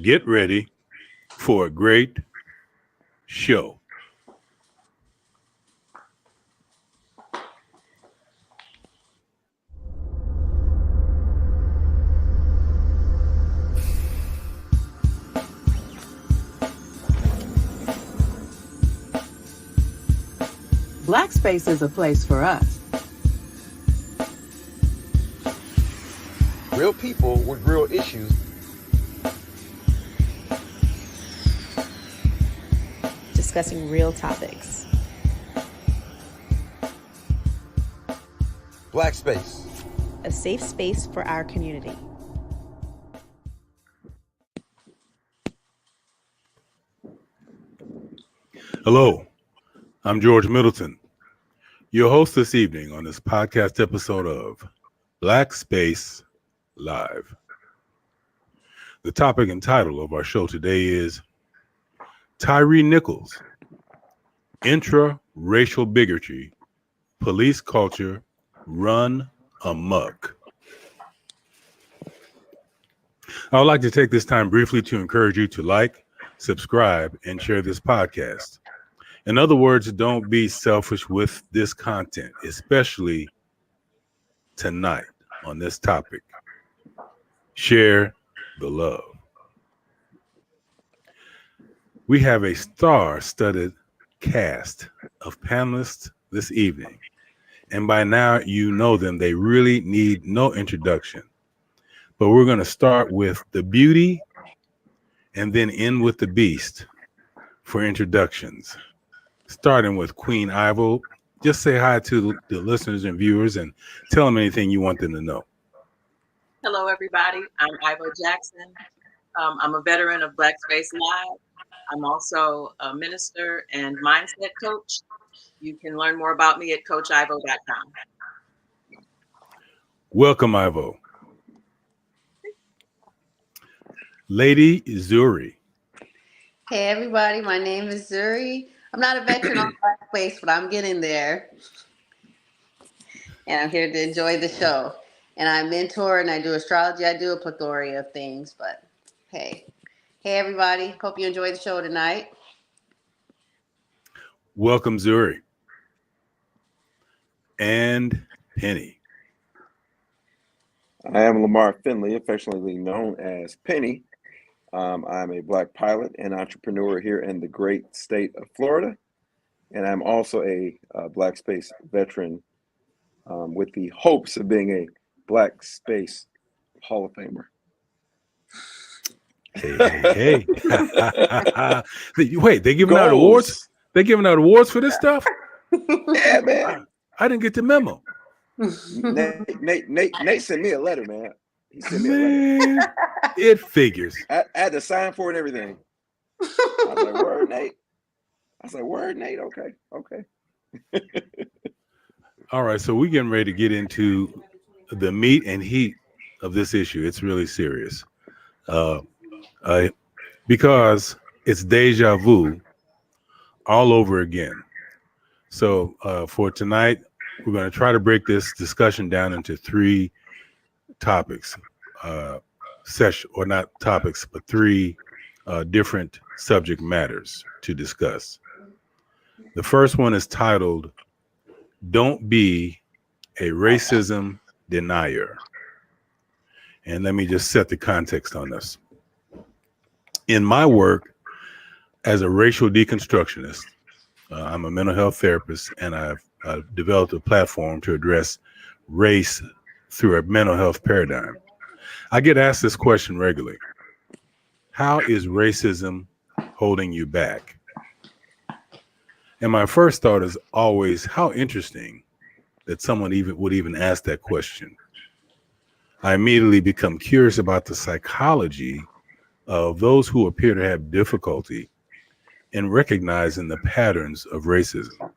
Get ready for a great show. Black space is a place for us. Real people with real issues. Discussing real topics. Black space. A safe space for our community. Hello, I'm George Middleton, your host this evening on this podcast episode of Black Space Live. The topic and title of our show today is Tyree Nichols, Intra-racial Bigotry, Police Culture Run Amok. I would like to take this time briefly to encourage you to like, subscribe, and share this podcast. In other words, don't be selfish with this content, especially tonight on this topic. Share the love. We have a star-studded cast of panelists this evening. And by now, you know them. They really need no introduction. But we're going to start with the beauty and then end with the beast for introductions. Starting with Queen Ivo. Just say hi to the listeners and viewers and tell them anything you want them to know. Hello, everybody. I'm Ivo Jackson. I'm a veteran of Black Space Live. I'm also a minister and mindset coach. You can learn more about me at coachivo.com. Welcome, Ivo. Lady Zuri. Hey everybody, my name is Zuri. I'm not a veteran on Black Space, but I'm getting there. And I'm here to enjoy the show. And I mentor and I do astrology. I do a plethora of things, but hey. Hey everybody, hope you enjoy the show tonight. Welcome, Zuri. And Penny. I am Lamar Finley, affectionately known as Penny. I'm a Black pilot and entrepreneur here in the great state of Florida. And I'm also a Black Space veteran with the hopes of being a Black Space Hall of Famer. Hey. Wait, they giving out awards? They giving out awards for this stuff? Yeah, man. I didn't get the memo. Nate sent me a letter, man. He sent me a letter. It figures. I had to sign for it and everything. I was like, word, Nate. Okay. All right, so we're getting ready to get into the meat and heat of this issue. It's really serious. Because it's deja vu all over again. So for tonight, we're going to try to break this discussion down into three topics, or not topics, but three different subject matters to discuss. The first one is titled, Don't Be a Racism Denier. And let me just set the context on this. In my work as a racial deconstructionist, I'm a mental health therapist, and I've developed a platform to address race through a mental health paradigm. I get asked this question regularly. How is racism holding you back? And my first thought is always, how interesting that someone would even ask that question. I immediately become curious about the psychology of those who appear to have difficulty in recognizing the patterns of racism.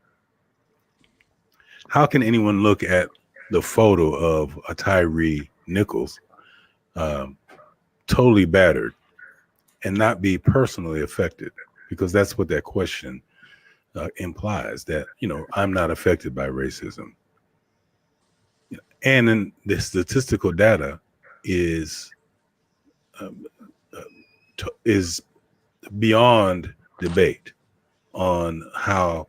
How can anyone look at the photo of a Tyree Nichols totally battered and not be personally affected? Because that's what that question implies, that, I'm not affected by racism. And then the statistical data is is beyond debate on how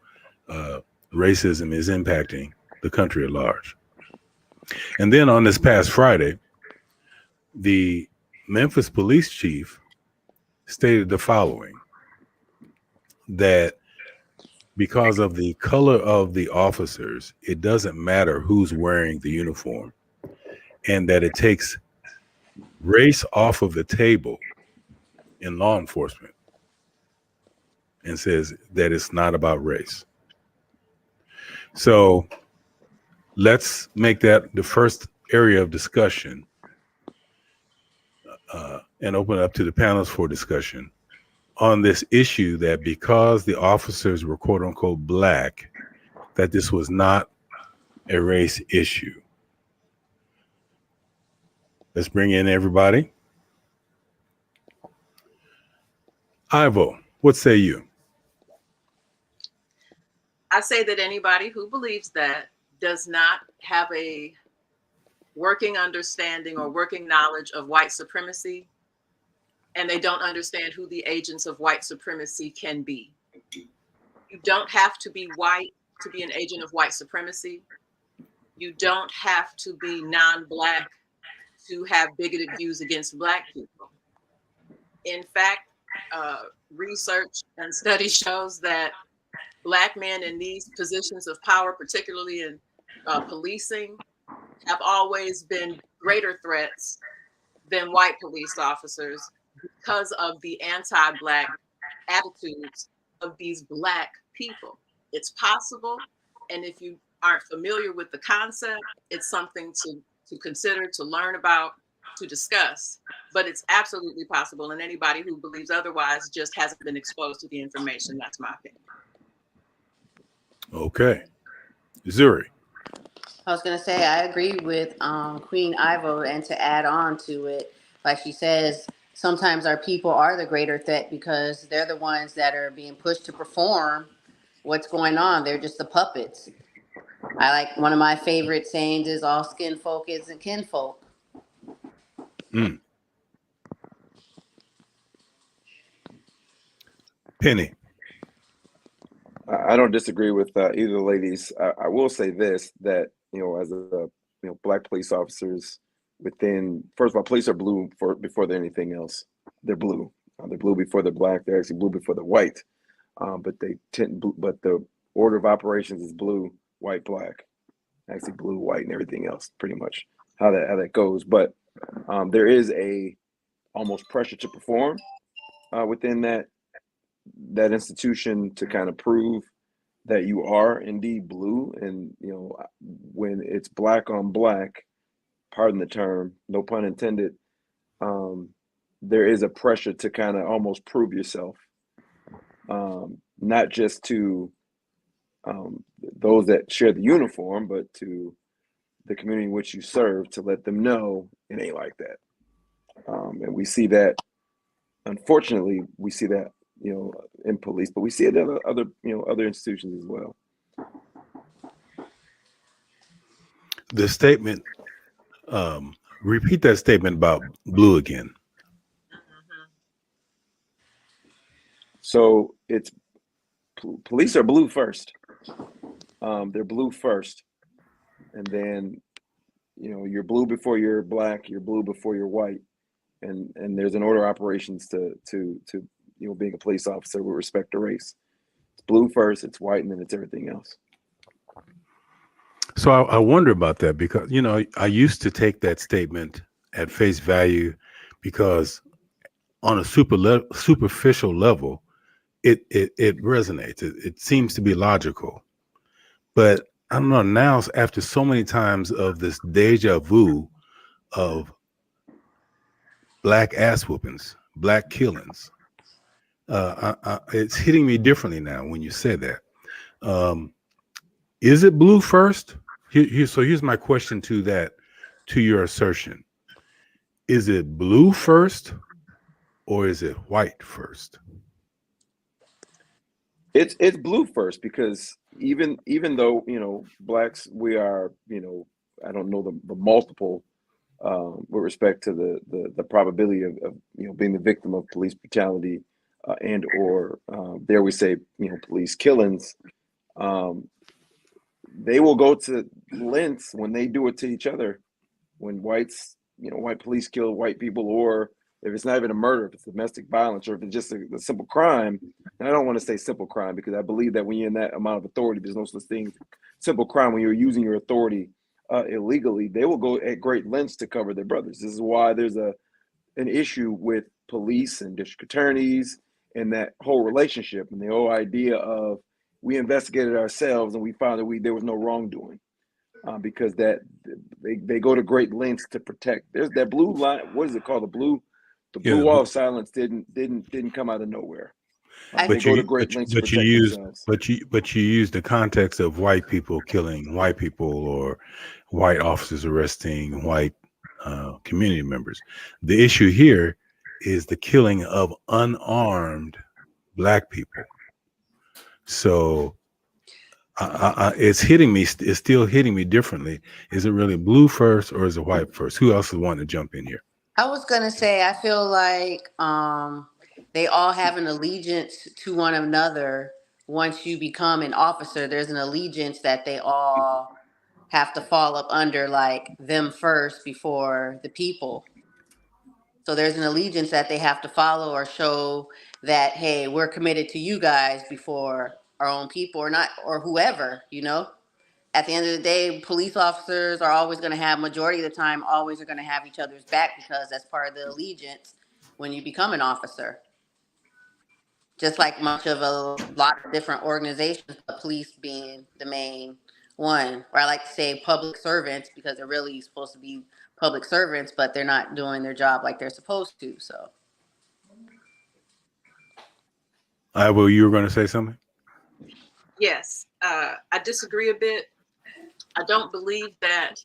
racism is impacting the country at large. And then on this past Friday, the Memphis police chief stated the following, that because of the color of the officers, it doesn't matter who's wearing the uniform, and that it takes race off of the table in law enforcement, and says that it's not about race. So let's make that the first area of discussion, and open it up to the panelists for discussion on this issue, that because the officers were quote unquote black, that this was not a race issue. Let's bring in everybody. Ivo, what say you? I say that anybody who believes that does not have a working understanding or working knowledge of white supremacy, and they don't understand who the agents of white supremacy can be. You don't have to be white to be an agent of white supremacy. You don't have to be non-black to have bigoted views against black people. In fact, research and study shows that black men in these positions of power, particularly in policing, have always been greater threats than white police officers because of the anti-black attitudes of these black people. It's possible, and if you aren't familiar with the concept, it's something to consider, to learn about, to discuss, but it's absolutely possible, and anybody who believes otherwise just hasn't been exposed to the information. That's my opinion. Okay. Zuri. I was gonna say I agree with Queen Ivo, and to add on to it, like she says, sometimes our people are the greater threat because they're the ones that are being pushed to perform what's going on. They're just the puppets. I like, one of my favorite sayings is all skin folk isn't kinfolk. Mm. Penny. I don't disagree with either ladies. I will say this, that, as a, black police officers within, first of all, police are blue before they're anything else. They're blue. They're blue before they're black. They're actually blue before they're white. But the order of operations is blue, white, black. Actually blue, white, and everything else, pretty much how that goes. But there is a almost pressure to perform within that institution to kind of prove that you are indeed blue. And when it's black on black, pardon the term, no pun intended, there is a pressure to kind of almost prove yourself, not just to those that share the uniform, but to the community in which you serve, to let them know it ain't like that. And we see that, unfortunately, in police, but we see it in other institutions as well. The statement, repeat that statement about blue again. So it's police are blue first. They're blue first, and then you're blue before you're black. You're blue before you're white, and there's an order of operations to being a police officer with respect to race. It's blue first, it's white, and then it's everything else. So I wonder about that, because I used to take that statement at face value, because on a superficial level, it resonates. It seems to be logical. But I don't know, now, after so many times of this deja vu of black ass whoopings, black killings, it's hitting me differently now when you say that. Is it blue first? So here's my question to your assertion. Is it blue first, or is it white first? It's blue first, because even though blacks, we are I don't know the multiple with respect to the probability of being the victim of police brutality and or dare we say police killings. They will go to lengths when they do it to each other. When whites, white police kill white people, or if it's not even a murder, if it's domestic violence, or if it's just a simple crime. And I don't want to say simple crime because I believe that when you're in that amount of authority, there's no such thing simple crime. When you're using your authority illegally, they will go at great lengths to cover their brothers. This is why there's an issue with police and district attorneys and that whole relationship and the whole idea of we investigated ourselves and we found that there was no wrongdoing. Because that they go to great lengths to protect. There's that blue line. What is it called? The blue wall of silence didn't come out of nowhere. They go to great lengths to protect themselves. But you use the context of white people killing white people or white officers arresting white community members. The issue here is the killing of unarmed Black people. So. It's hitting me. It's still hitting me differently. Is it really blue first or is it white first? Who else is wanting to jump in here? I was gonna say I feel like they all have an allegiance to one another. Once you become an officer, there's an allegiance that they all have to fall up under, like them first before the people. So there's an allegiance that they have to follow or show that, hey, we're committed to you guys before our own people or not, or whoever, At the end of the day, police officers are always going to have, majority of the time, always are going to have each other's back because that's part of the allegiance when you become an officer. Just like much of a lot of different organizations, but police being the main one. Or I like to say public servants because they're really supposed to be public servants, but they're not doing their job like they're supposed to. So, Ivo, you were going to say something? Yes, I disagree a bit. I don't believe that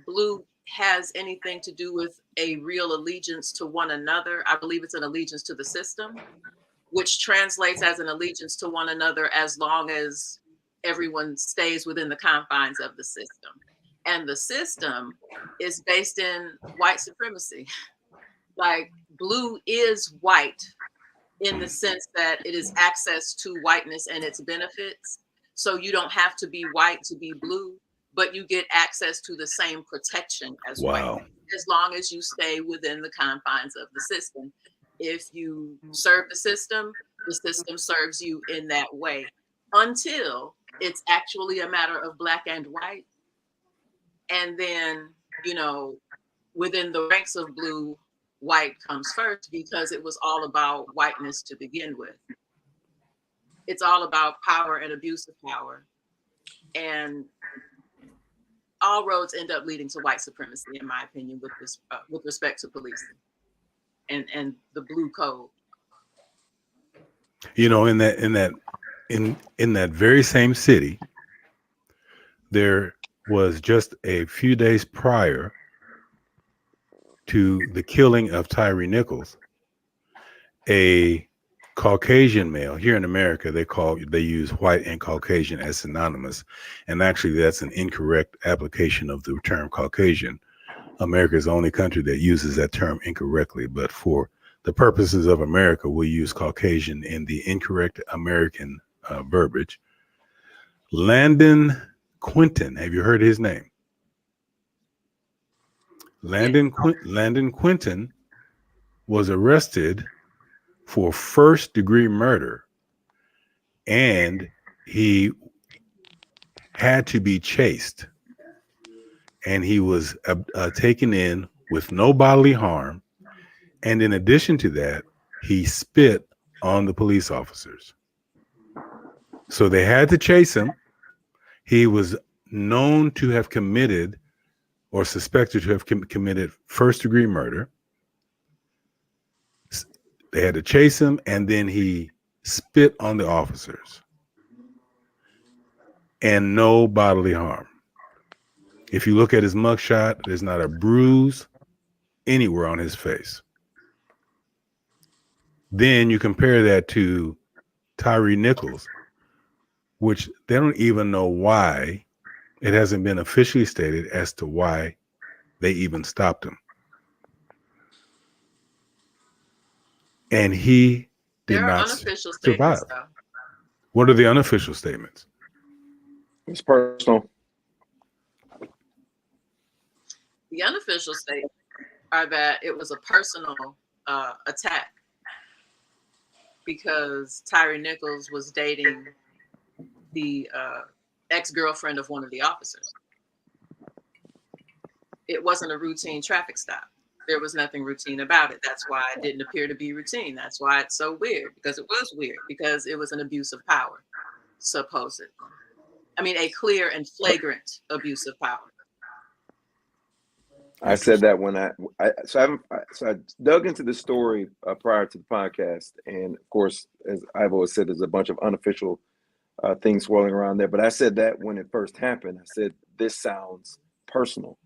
blue has anything to do with a real allegiance to one another. I believe it's an allegiance to the system, which translates as an allegiance to one another as long as everyone stays within the confines of the system. And the system is based in white supremacy. Like blue is white in the sense that it is access to whiteness and its benefits. So you don't have to be white to be blue, but you get access to the same protection as white, as long as you stay within the confines of the system. If you serve the system serves you in that way until it's actually a matter of Black and white. And then, within the ranks of blue, white comes first because it was all about whiteness to begin with. It's all about power and abuse of power. And all roads end up leading to white supremacy, in my opinion, with respect to policing and the blue code. In that very same city, there was just a few days prior to the killing of Tyree Nichols, a Caucasian male. Here in America, they use white and Caucasian as synonymous, and actually that's an incorrect application of the term Caucasian. America is the only country that uses that term incorrectly, but for the purposes of America, we use Caucasian in the incorrect American verbiage. Landon Quinton, have you heard his name? Landon Quinton was arrested for first-degree murder, and he had to be chased, and he was taken in with no bodily harm, and in addition to that, he spit on the police officers. So they had to chase him. He was known to have committed or suspected to have committed first-degree murder. They had to chase him, and then he spit on the officers. And no bodily harm. If you look at his mugshot, there's not a bruise anywhere on his face. Then you compare that to Tyree Nichols, which they don't even know why. It hasn't been officially stated as to why they even stopped him. And he did There are not unofficial survive. statements, though. What are the unofficial statements? It's personal. The unofficial statements are that it was a personal attack because Tyree Nichols was dating the ex-girlfriend of one of the officers. It wasn't a routine traffic stop. There was nothing routine about it. That's why it didn't appear to be routine. That's why it's so weird, because it was weird, because it was an abuse of power, supposedly. I mean, a clear and flagrant abuse of power. I said that when I dug into the story prior to the podcast, and of course, as I've always said, there's a bunch of unofficial things swirling around there. But I said that when it first happened, I said this sounds personal.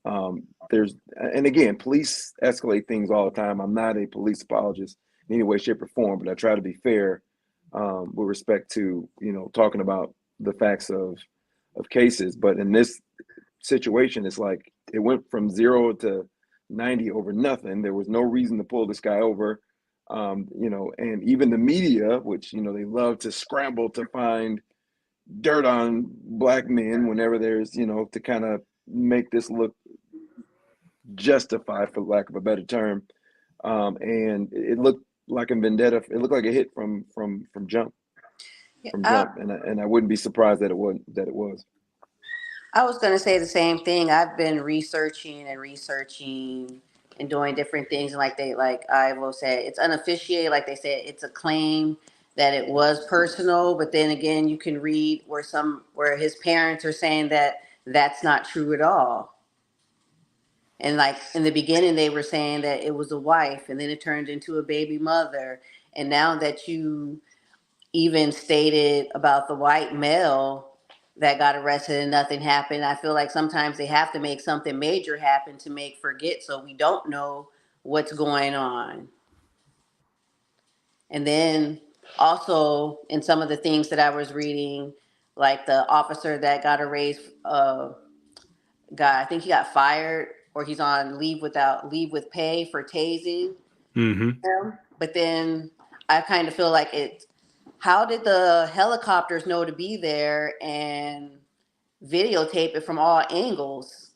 And again, police escalate things all the time. I'm not a police apologist in any way, shape, or form, but I try to be fair with respect to talking about the facts of cases. But in this situation, it's like it went from 0 to 90 over nothing. There was no reason to pull this guy over, and even the media, which they love to scramble to find dirt on black men whenever there's to kind of make this look justified, for lack of a better term, and it looked like a vendetta. It looked like a hit from jump, and I wouldn't be surprised that it was. I was going to say the same thing. I've been researching and doing different things. And like Ivo said, it's unofficiated. Like they said, it's a claim that it was personal. But then again, you can read where his parents are saying that that's not true at all. And like in the beginning, they were saying that it was a wife, and then it turned into a baby mother. And now that you even stated about the white male that got arrested and nothing happened, I feel like sometimes they have to make something major happen to make forget, so we don't know what's going on. And then also in some of the things that I was reading, like the officer that got I think he got fired, or he's on leave with pay for tasing Mm-hmm. him. But then I kind of feel like how did the helicopters know to be there and videotape it from all angles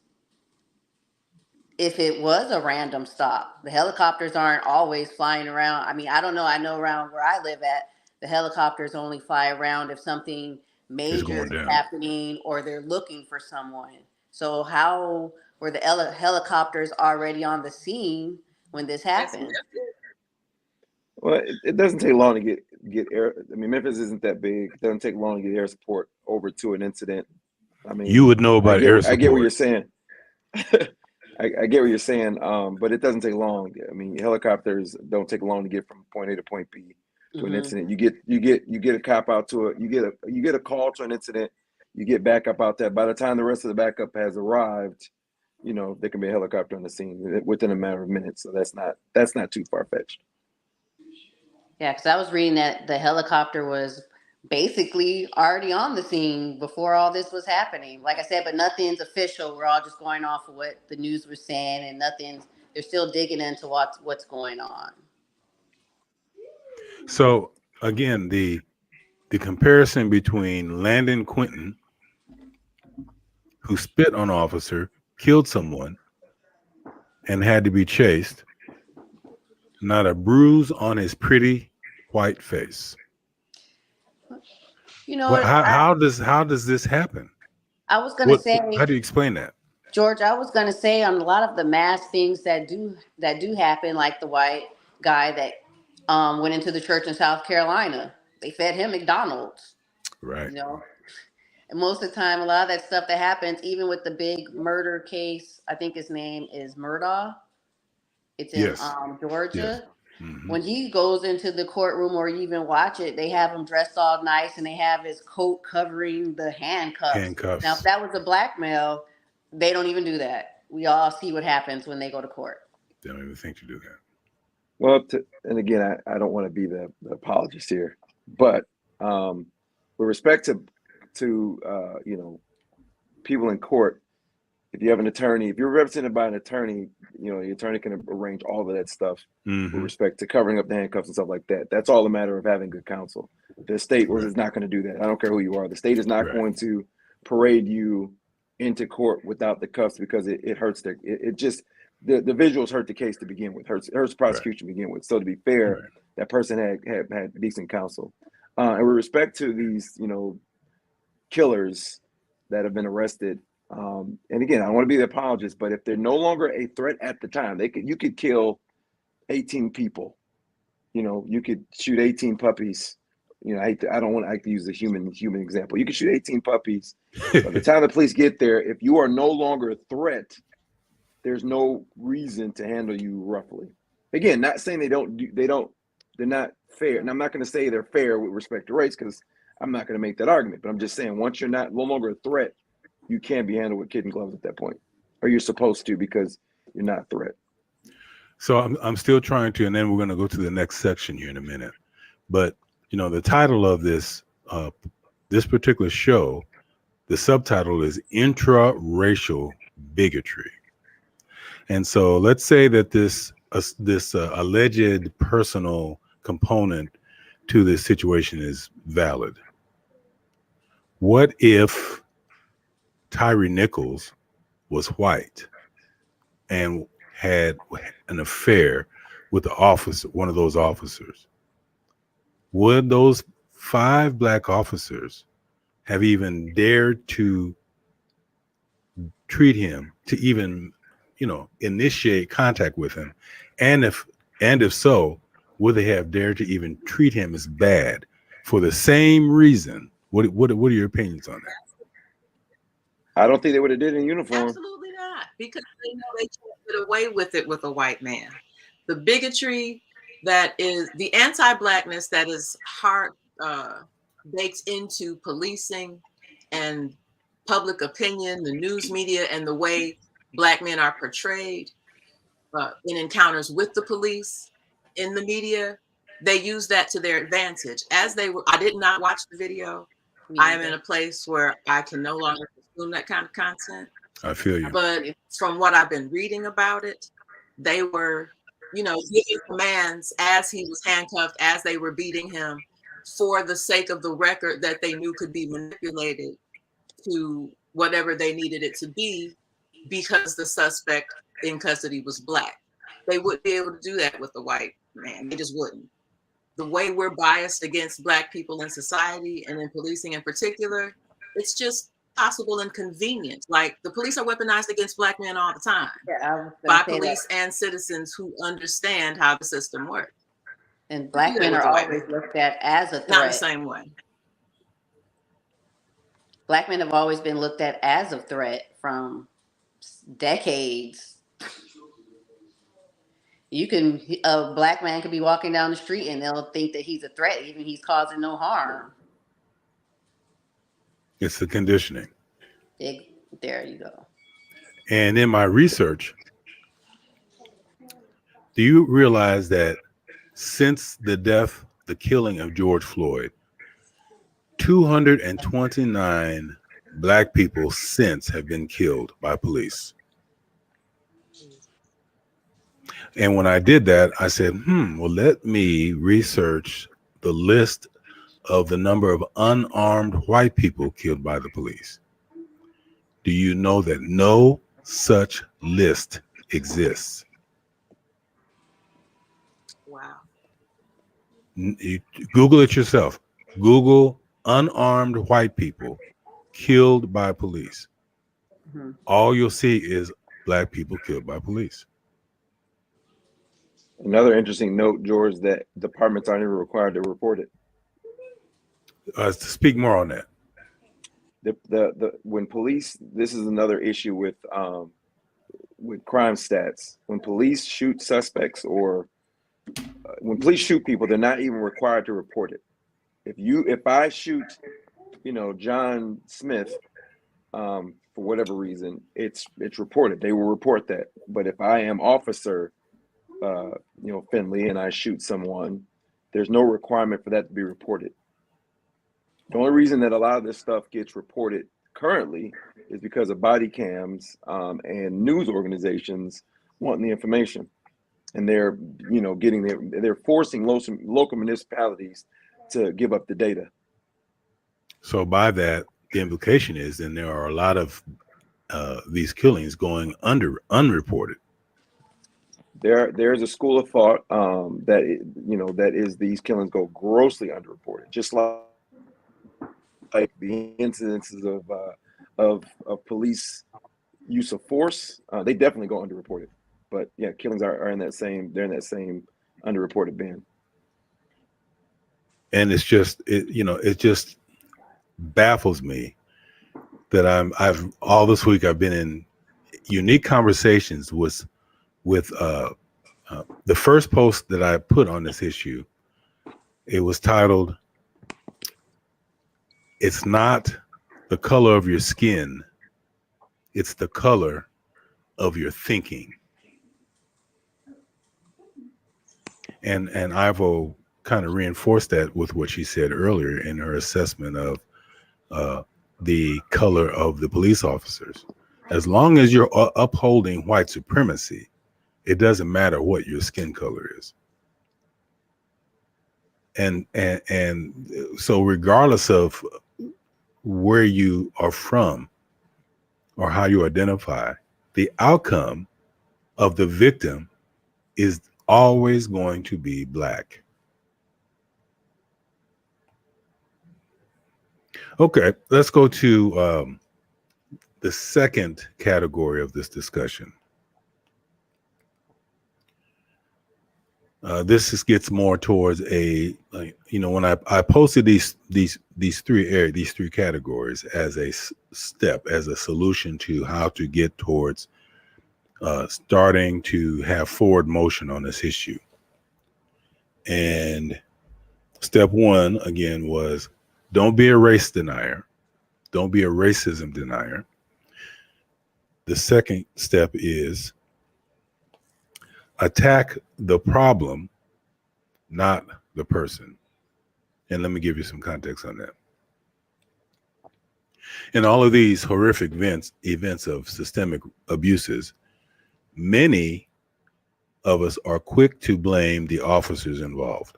if it was a random stop? The helicopters aren't always flying around. I mean, I don't know. I know around where I live at, the helicopters only fly around if something major is happening or they're looking for someone. So how were the helicopters already on the scene when this happened? Well, it doesn't take long to get air. I mean, Memphis isn't that big. It doesn't take long to get air support over to an incident. I mean, you would know about air support. I get what you're saying. I get what you're saying, but it doesn't take long. I mean, helicopters don't take long to get from point A to point B to an incident. You get a cop out to it. You get a call to an incident. You get backup out there. By the time the rest of the backup has arrived, there can be a helicopter on the scene within a matter of minutes. So that's not too far fetched. Yeah, because I was reading that the helicopter was basically already on the scene before all this was happening. Like I said, but nothing's official. We're all just going off of what the news was saying, and they're still digging into what's going on. So again, the comparison between Landon Quinton, who spit on an officer, killed someone, and had to be chased, not a bruise on his pretty white face. How does this happen? I was going to say, how do you explain that, George? I was going to say on a lot of the mass things that do happen, like the white guy that went into the church in South Carolina, they fed him McDonald's, right? And most of the time, a lot of that stuff that happens, even with the big murder case, I think his name is Murdaugh. It's in Georgia. Yes. Mm-hmm. When he goes into the courtroom, or you even watch it, they have him dressed all nice and they have his coat covering the handcuffs. Now, if that was a black male, they don't even do that. We all see what happens when they go to court. They don't even think to do that. Well, and again, I don't want to be the apologist here, but with respect to people in court, if you have an attorney, if you're represented by an attorney, you know, the attorney can arrange all of that stuff with respect to covering up the handcuffs and stuff like that. That's all a matter of having good counsel. The state is not going to do that. I don't care who you are. The state is not going to parade you into court without the cuffs because it hurts it just the visuals hurt the case to begin with. Hurts the prosecution to begin with. So to be fair, that person had decent counsel. And with respect to these, you know, killers that have been arrested, and again, I don't want to be the apologist, but if they're no longer a threat at the time, you could kill 18 people. You know, you could shoot 18 puppies. You know, I don't want to use the human example. You could shoot 18 puppies. By the time the police get there, if you are no longer a threat, there's no reason to handle you roughly. Again, not saying they're not fair. And I'm not going to say they're fair with respect to race because I'm not going to make that argument. But I'm just saying once you're no longer a threat, you can be handled with kid and gloves at that point, or you're supposed to because you're not a threat. So I'm still trying to, and then we're going to go to the next section here in a minute. But you know, the title of this particular show, the subtitle is Intra-racial Bigotry. And so let's say that this alleged personal component to this situation is valid. What if Tyree Nichols was white and had an affair with one of those officers? Would those 5 black officers have even dared to treat him, to even, you know, initiate contact with him? And if so, would they have dared to even treat him as bad for the same reason? What are your opinions on that? I don't think they would have did it in uniform. Absolutely not, because they know they can't get away with it with a white man. The bigotry that is the anti-blackness that is hard baked into policing and public opinion, the news media, and the way black men are portrayed in encounters with the police in the media. They use that to their advantage. I did not watch the video. I am in a place where I can no longer consume that kind of content. I feel you. But from what I've been reading about it, they were, you know, giving commands as he was handcuffed, as they were beating him, for the sake of the record that they knew could be manipulated to whatever they needed it to be, because the suspect in custody was black. They wouldn't be able to do that with a white man. They just wouldn't. The way we're biased against black people in society and in policing in particular, it's just possible and convenient. Like the police are weaponized against black men all the time by police and citizens who understand how the system works. And black men are always looked at as a threat. Not the same way. Black men have always been looked at as a threat from decades. A black man could be walking down the street and they'll think that he's a threat, even he's causing no harm. It's the conditioning. There you go. And in my research, do you realize that since the killing of George Floyd, 229 black people since have been killed by police? And when I did that, I said, well, let me research the list of the number of unarmed white people killed by the police. Do you know that no such list exists? Wow. Google it yourself. Google unarmed white people killed by police. Mm-hmm. All you'll see is black people killed by police. Another interesting note, George, that departments aren't even required to report it. To speak more on that. When police, this is another issue with crime stats. When police shoot suspects or when police shoot people, they're not even required to report it. If I shoot, John Smith, for whatever reason, it's reported. They will report that. But if I am Officer Finley and I shoot someone, there's no requirement for that to be reported. The only reason that a lot of this stuff gets reported currently is because of body cams and news organizations wanting the information, and they're they're forcing local municipalities to give up the data. So by that, the implication is then there are a lot of these killings going unreported. There's a school of thought that is these killings go grossly underreported, just like the incidences of police use of force. They definitely go underreported, but yeah, killings are in that same underreported band. And it just baffles me that I've all this week I've been in unique conversations with the first post that I put on this issue. It was titled, "It's not the color of your skin, it's the color of your thinking." And Ivo kind of reinforced that with what she said earlier in her assessment of the color of the police officers. As long as you're upholding white supremacy, it doesn't matter what your skin color is. And so regardless of where you are from or how you identify, the outcome of the victim is always going to be Black. Okay, let's go to the second category of this discussion. This gets more towards when I posted these three categories as a step, as a solution to how to get towards starting to have forward motion on this issue. And step one, again, was don't be a race denier. Don't be a racism denier. The second step is attack the problem, not the person. And let me give you some context on that. In all of these horrific events of systemic abuses, many of us are quick to blame the officers involved.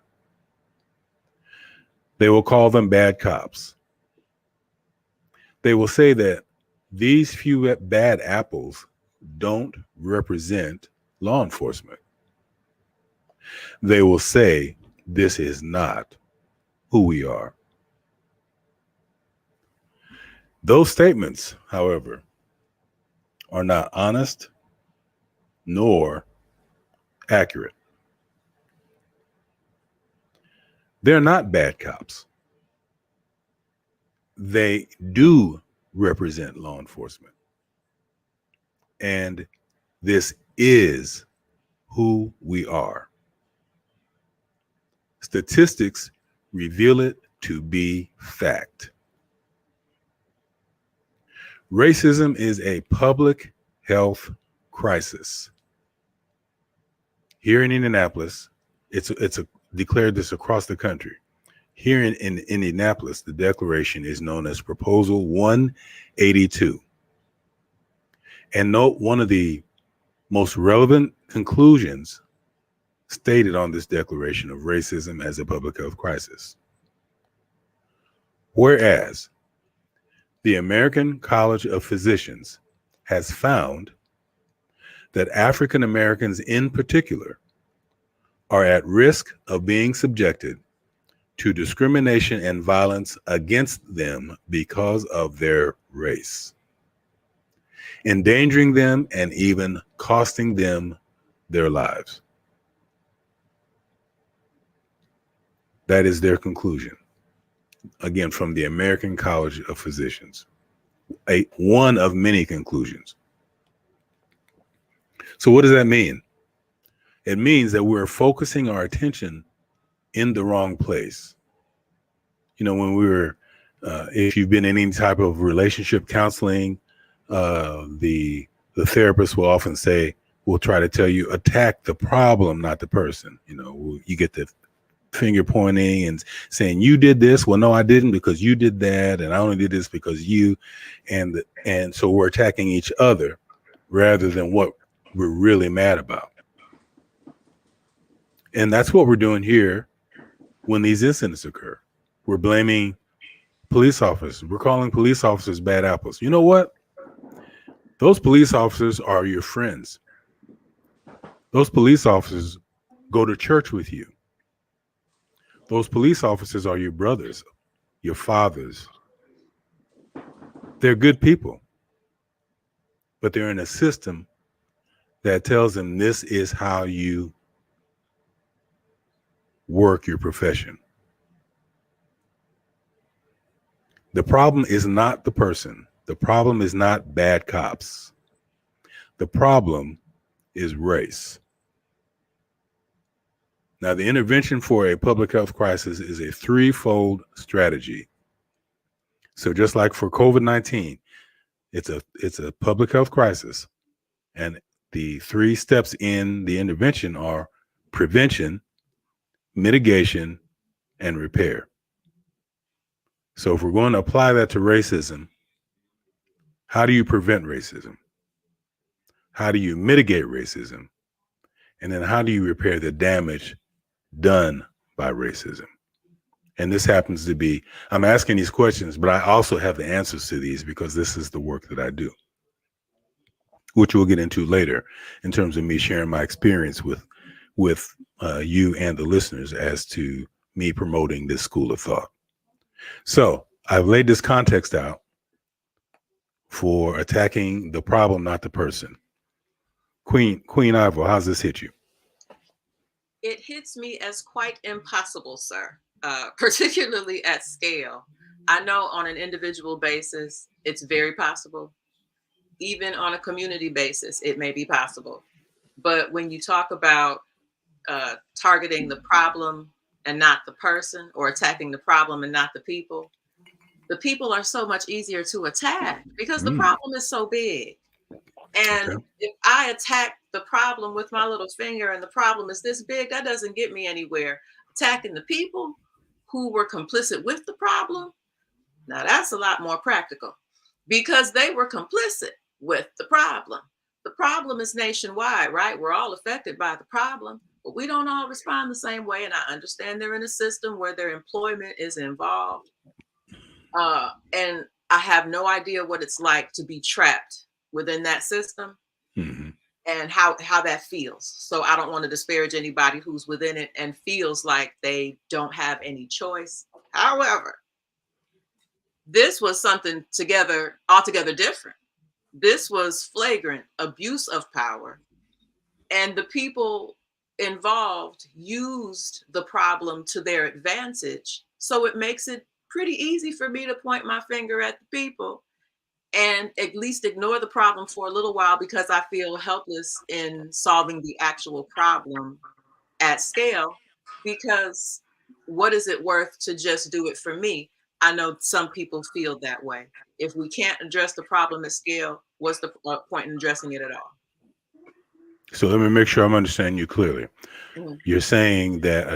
They will call them bad cops. They will say that these few bad apples don't represent law enforcement. They will say this is not who we are. Those statements, however, are not honest nor accurate. They're not bad cops. They do represent law enforcement. And this is who we are. Statistics reveal it to be fact. Racism is a public health crisis. Here in Indianapolis, it's declared this across the country. Here in Indianapolis, the declaration is known as Proposal 182. And note one of the most relevant conclusions stated on this declaration of racism as a public health crisis. Whereas the American College of Physicians has found that African Americans in particular are at risk of being subjected to discrimination and violence against them because of their race, endangering them and even costing them their lives. That is their conclusion. Again, from the American College of Physicians, one of many conclusions. So what does that mean? It means that we're focusing our attention in the wrong place. You know, when we were, if you've been in any type of relationship counseling, the therapist will often say, we'll try to tell you, attack the problem, not the person. You know, you get the finger pointing and saying you did this. Well, no, I didn't because you did that, and I only did this because you, and so we're attacking each other rather than what we're really mad about. And that's what we're doing here when these incidents occur. We're blaming police officers. We're calling police officers bad apples. You know what? Those police officers are your friends. Those police officers go to church with you. Those police officers are your brothers, your fathers. They're good people, but they're in a system that tells them this is how you work your profession. The problem is not the person. The problem is not bad cops. The problem is race. Now, the intervention for a public health crisis is a threefold strategy. So just like for COVID-19, it's a public health crisis. And the 3 steps in the intervention are prevention, mitigation, and repair. So if we're going to apply that to racism, how do you prevent racism? How do you mitigate racism? And then how do you repair the damage done by racism? And this happens to be, I'm asking these questions, but I also have the answers to these because this is the work that I do, which we'll get into later in terms of me sharing my experience with you and the listeners as to me promoting this school of thought. So I've laid this context out for attacking the problem, not the person. Queen Ivo, how's this hit you? It hits me as quite impossible, sir, particularly at scale. I know on an individual basis, it's very possible. Even on a community basis, it may be possible. But when you talk about targeting the problem and not the person, or attacking the problem and not the people are so much easier to attack because the problem is so big. And if I attack the problem with my little finger and the problem is this big, that doesn't get me anywhere. Attacking the people who were complicit with the problem, now that's a lot more practical because they were complicit with the problem. The problem is nationwide, right? We're all affected by the problem, but we don't all respond the same way. And I understand they're in a system where their employment is involved. And I have no idea what it's like to be trapped within that system and how that feels. So I don't want to disparage anybody who's within it and feels like they don't have any choice. However, this was something altogether different. This was flagrant abuse of power. And the people involved used the problem to their advantage. So it makes it pretty easy for me to point my finger at the people and at least ignore the problem for a little while because I feel helpless in solving the actual problem at scale. Because what is it worth to just do it for me? I know some people feel that way. If we can't address the problem at scale, what's the point in addressing it at all? So let me make sure I'm understanding you clearly. You're saying that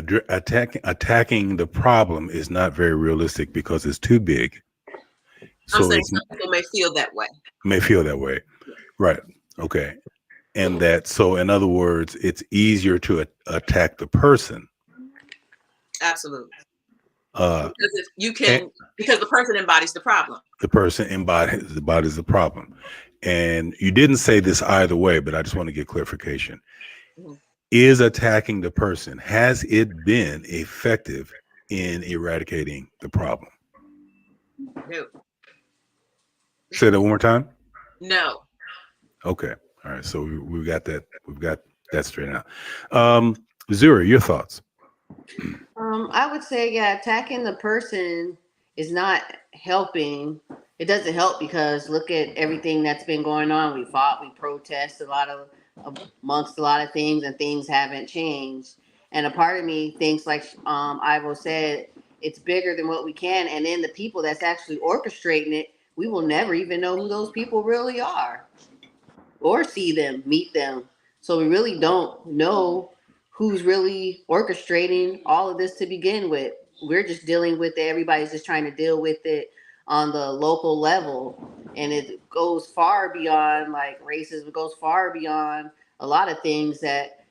attacking the problem is not very realistic because it's too big. I'm saying some people may feel that way. Right. Okay. And so in other words, it's easier to attack the person. Absolutely. Because because the person embodies the problem. The person embodies the problem. And you didn't say this either way, but I just want to get clarification. Is attacking the person, has it been effective in eradicating the problem? No. Say that one more time. No. Okay. All right. So we've got that. We've got that straight out. Zuri, your thoughts? I would say, attacking the person is not helping. It doesn't help because look at everything that's been going on. We fought, we protested amongst a lot of things, and things haven't changed. And a part of me thinks, like Ivo said, it's bigger than what we can. And then the people that's actually orchestrating it, we will never even know who those people really are or see them, meet them. So we really don't know who's really orchestrating all of this to begin with. We're just dealing with it. Everybody's just trying to deal with it on the local level. And it goes far beyond like racism. It goes far beyond a lot of things that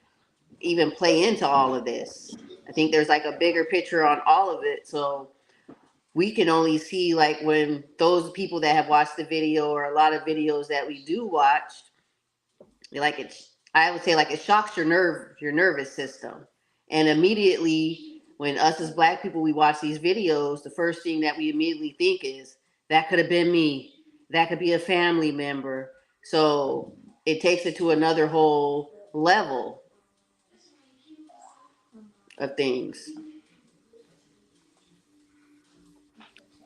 even play into all of this. I think there's like a bigger picture on all of it. So we can only see like when those people that have watched the video or a lot of videos that we do watch, like I would say like it shocks your nervous system. And immediately when us as Black people, we watch these videos, the first thing that we immediately think is that could have been me. That could be a family member. So it takes it to another whole level of things.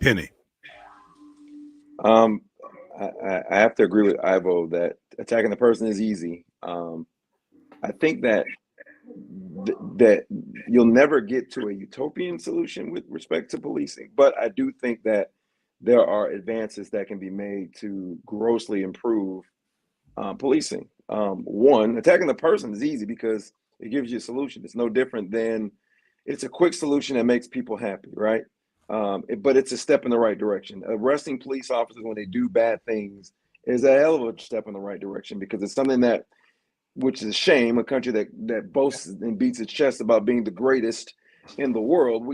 Penny. I have to agree with Ivo that attacking the person is easy. I think that that you'll never get to a utopian solution with respect to policing, but I do think that there are advances that can be made to grossly improve policing. One, attacking the person is easy because it gives you a solution. It's no different than, it's a quick solution that makes people happy, right? But it's a step in the right direction. Arresting police officers when they do bad things is a hell of a step in the right direction, because it's something that, which is a shame, a country that boasts and beats its chest about being the greatest in the world.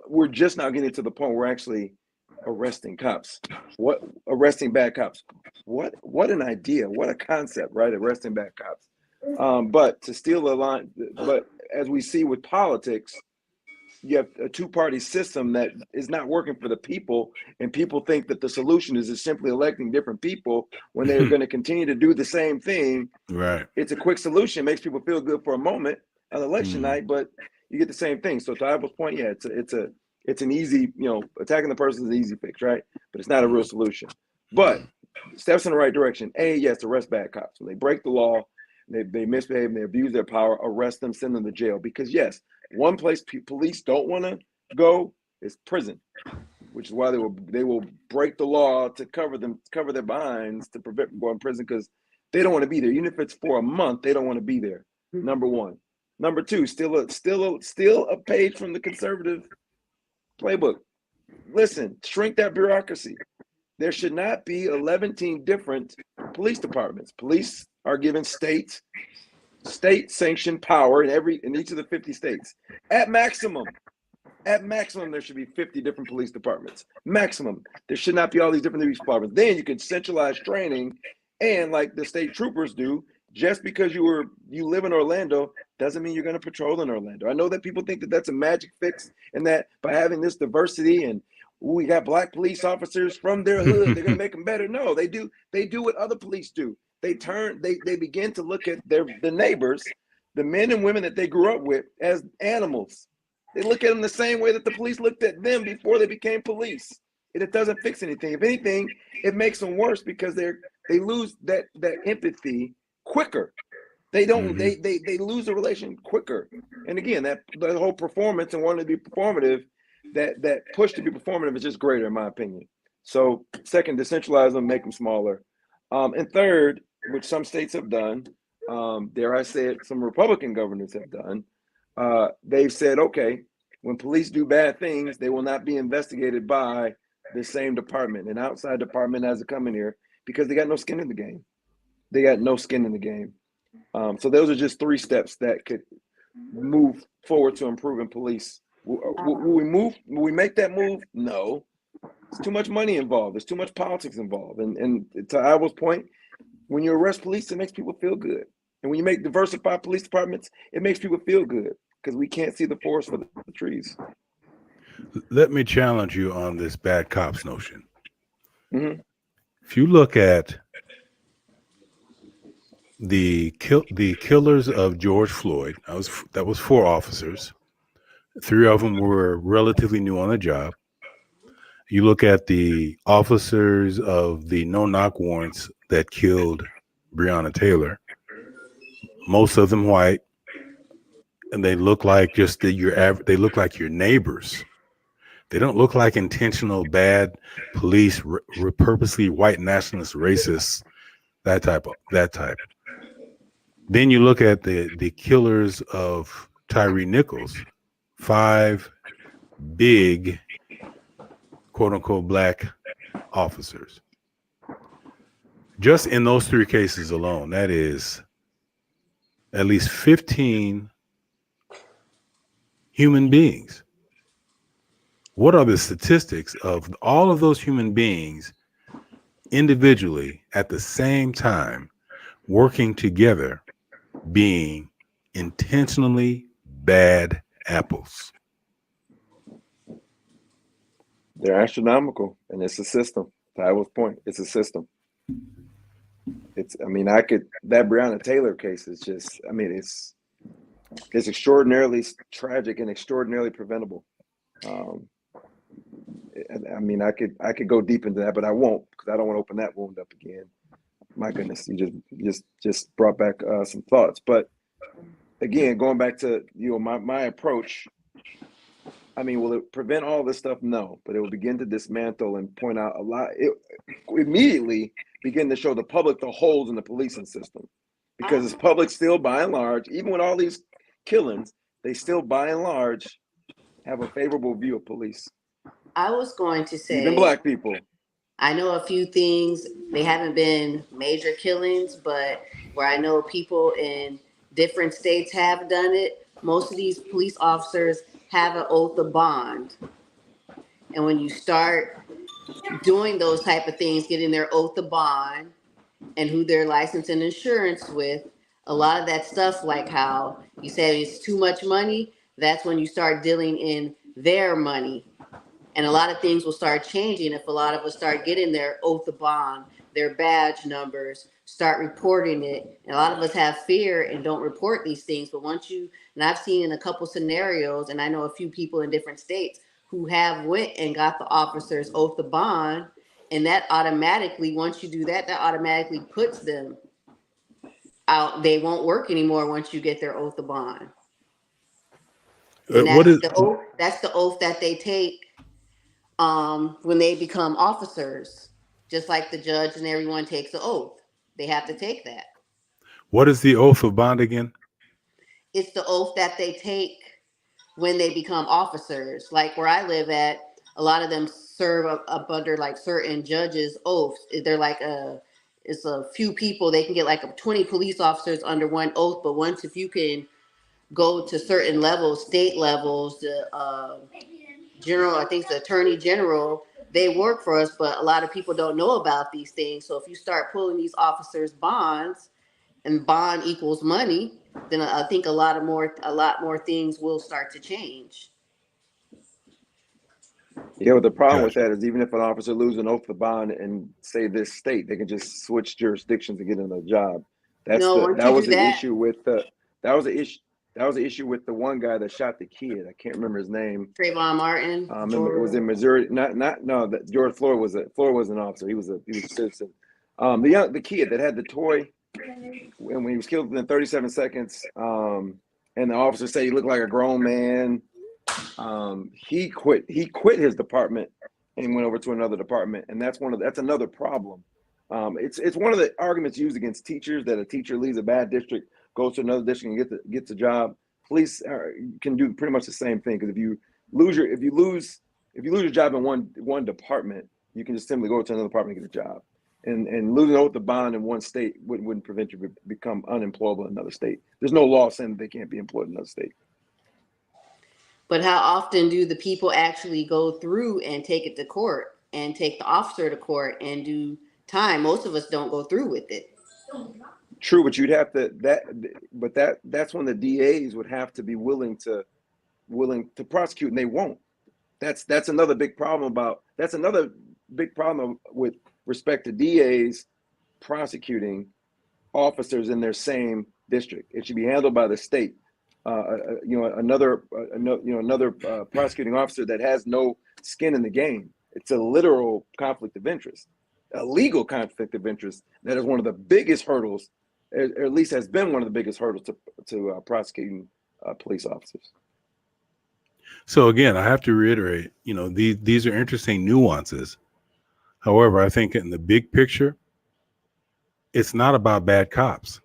We're just now getting to the point where we're actually arresting cops. Arresting bad cops. What an idea. What a concept, right? Arresting bad cops. But to steal the line, but as we see with politics, you have a two-party system that is not working for the people, and people think that the solution is just simply electing different people when they're going to continue to do the same thing. Right. It's a quick solution, makes people feel good for a moment on election night, but you get the same thing. So to Ivo's point, yeah, it's an easy, attacking the person is an easy fix, right? But it's not a real solution. But steps in the right direction. Yes, arrest bad cops. When they break the law, they misbehave, and they abuse their power, arrest them, send them to jail. Because yes, one place police don't want to go is prison, which is why they will break the law to cover their behinds to prevent them going to prison, because they don't want to be there. Even if it's for a month, they don't want to be there. Number one. Number two, still a page from the conservative playbook. Listen, shrink that bureaucracy. There should not be 11 different police departments. Police are given state-sanctioned power in each of the 50 states. At maximum, there should be 50 different police departments. Maximum. There should not be all these different police departments. Then you could centralize training, and like the state troopers do, just because you live in Orlando doesn't mean you're going to patrol in Orlando. I know that people think that that's a magic fix, and that by having this diversity and we got Black police officers from their hood, they're going to make them better. No, they do what other police do. They begin to look at the neighbors, the men and women that they grew up with, as animals. They look at them the same way that the police looked at them before they became police. And it doesn't fix anything. If anything, it makes them worse, because they lose that empathy quicker. They don't. They lose the relation quicker. And again, that the whole performance and wanting to be performative, that push to be performative is just greater, in my opinion. So second, decentralize them, make them smaller. And third, which some states have done, dare I say it, some Republican governors have done, they've said, okay, when police do bad things, they will not be investigated by the same department. An outside department has to come in here, because they got no skin in the game. So those are just 3 steps that could move forward to improving police. Will we make that move? No. There's too much money involved. There's too much politics involved. And to Ivo's point, when you arrest police, it makes people feel good. And when you make diversified police departments, it makes people feel good, because we can't see the forest for the trees. Let me challenge you on this bad cops notion. Mm-hmm. If you look at the killers of George Floyd, that was 4 officers. 3 of them were relatively new on the job. You look at the officers of the no-knock warrants that killed Breonna Taylor, most of them white, and they look like they look like your neighbors. They don't look like intentional bad police, purposely white nationalist racists, that type. Then you look at the killers of Tyree Nichols, 5 big, quote unquote, black officers. Just in those 3 cases alone, that is at least 15 human beings. What are the statistics of all of those human beings individually at the same time working together being intentionally bad apples? They're astronomical, and it's a system. To Iowa's point, it's a system. It's, I mean, that Breonna Taylor case is just, I mean, it's extraordinarily tragic and extraordinarily preventable. I mean, I could go deep into that, but I won't, because I don't want to open that wound up again. My goodness, you just brought back some thoughts. But again, going back to, you know, my approach, I mean, will it prevent all this stuff? No, but it will begin to dismantle and point out a lot. It immediately begin to show the public the holes in the policing system, because the public still, by and large, even with all these killings, they still, by and large, have a favorable view of police. I was going to say, even black people. I know a few things. They haven't been major killings, but where I know people in different states have done it, most of these police officers have an oath of bond. And when you start doing those type of things, getting their oath of bond and who they're licensed and insurance with, a lot of that stuff, like how you said it's too much money, that's when you start dealing in their money. And a lot of things will start changing if a lot of us start getting their oath of bond, their badge numbers, start reporting it. And a lot of us have fear and don't report these things. But once you, and I've seen in a couple scenarios, and I know a few people in different states who have went and got the officer's oath of bond. And that automatically, once you do that, that automatically puts them out. They won't work anymore once you get their oath of bond. And that's the oath that they take when they become officers, just like the judge and everyone takes an oath. They have to take that. What is the oath of bond again? It's the oath that they take when they become officers. Like where I live at, a lot of them serve up under like certain judges' oaths. They're like it's a few people. They can get like 20 police officers under one oath. But once, if you can go to certain levels, state levels, the general, I think the attorney general, they work for us, but a lot of people don't know about these things. So if you start pulling these officers' bonds, and bond equals money, then I think a lot more things will start to change. Yeah, but the problem with that is, even if an officer loses an oath of bond and say this state, they can just switch jurisdictions to get another job. That was the issue with the one guy that shot the kid. I can't remember his name. Trayvon Martin. It was in Missouri. That George Floyd was an officer. He was a citizen. The kid that had the toy, when he was killed within 37 seconds, and the officer said he looked like a grown man. He quit his department and went over to another department, and that's another problem. It's one of the arguments used against teachers, that a teacher leaves a bad district, goes to another district and gets a job. Police can do pretty much the same thing, because if you lose your job in one department, you can just simply go to another department and get a job. And losing oath of bond in one state wouldn't prevent you from become unemployable in another state. There's no law saying that they can't be employed in another state. But how often do the people actually go through and take it to court and take the officer to court and do time? Most of us don't go through with it. True, but you'd have to that's when the DAs would have to be willing to prosecute, and they won't. That's another big problem with respect to DAs prosecuting officers in their same district. It should be handled by the state. Another prosecuting officer that has no skin in the game. It's a literal conflict of interest, a legal conflict of interest. That is one of the biggest hurdles, or at least has been one of the biggest hurdles to prosecuting police officers. So again, I have to reiterate, these are interesting nuances. However, I think in the big picture, it's not about bad cops.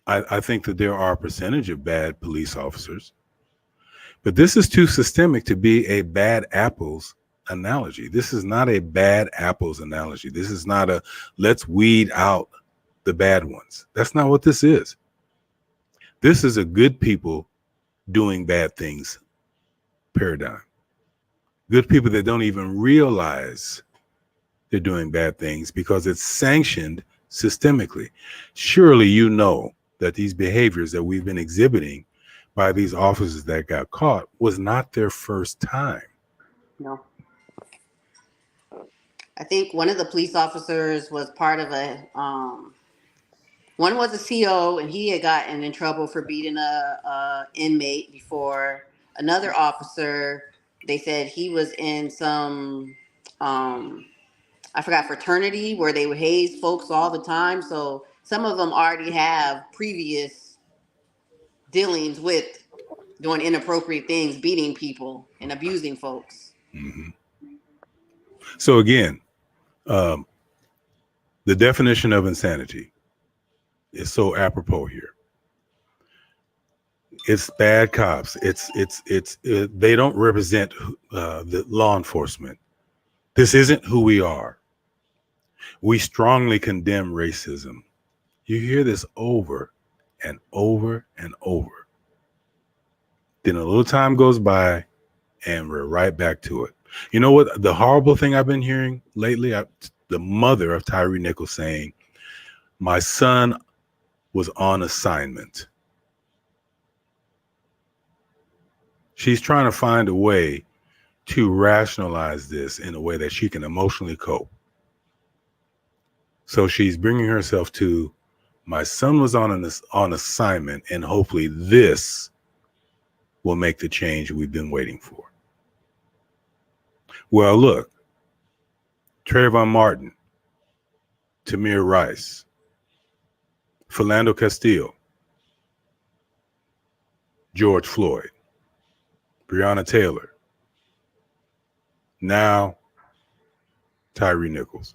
I think that there are a percentage of bad police officers, but this is too systemic to be a bad apples analogy. This is not a bad apples analogy. This is not a let's weed out the bad ones. That's not what this is. This is a good people doing bad things paradigm. Good people that don't even realize they're doing bad things because it's sanctioned systemically. Surely you know that these behaviors that we've been exhibiting by these officers that got caught was not their first time. No. I think one of the police officers was part of a, one was a CO and he had gotten in trouble for beating a inmate before. Another officer, they said he was in some, I forgot, fraternity where they would haze folks all the time. So some of them already have previous dealings with doing inappropriate things, beating people and abusing folks. Mm-hmm. So again, the definition of insanity is so apropos here. It's bad cops. They don't represent the law enforcement. This isn't who we are. We strongly condemn racism. You hear this over and over and over. Then a little time goes by and we're right back to it. You know what? The horrible thing I've been hearing lately, the mother of Tyree Nichols saying, my son was on assignment. She's trying to find a way to rationalize this in a way that she can emotionally cope. So she's bringing herself to, my son was on assignment, and hopefully this will make the change we've been waiting for. Well, look, Trayvon Martin, Tamir Rice, Philando Castile, George Floyd, Breonna Taylor, now Tyree Nichols.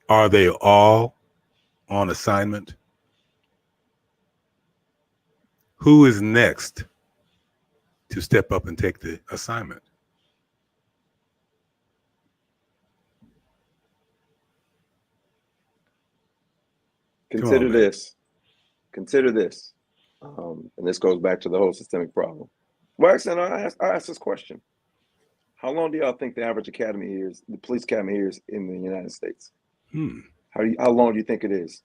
Are they all on assignment? Who is next to step up and take the assignment? Consider this. Consider this. And this goes back to the whole systemic problem. Well, actually, I asked this question. How long do y'all think the average academy is, the police academy is in the United States? How long do you think it is?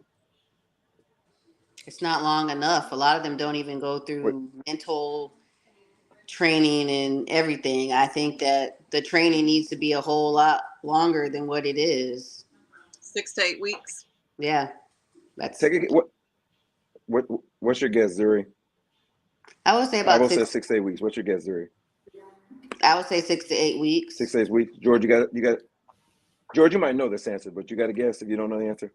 It's not long enough. A lot of them don't even go through mental training and everything. I think that the training needs to be a whole lot longer than what it is. 6 to 8 weeks. Yeah. That's what's your guess, Zuri? I would say about 6 to 8 weeks. What's your guess, Zuri? I would say 6 to 8 weeks. 6 to 8 weeks. George, you got George, you might know this answer, but you got to guess if you don't know the answer.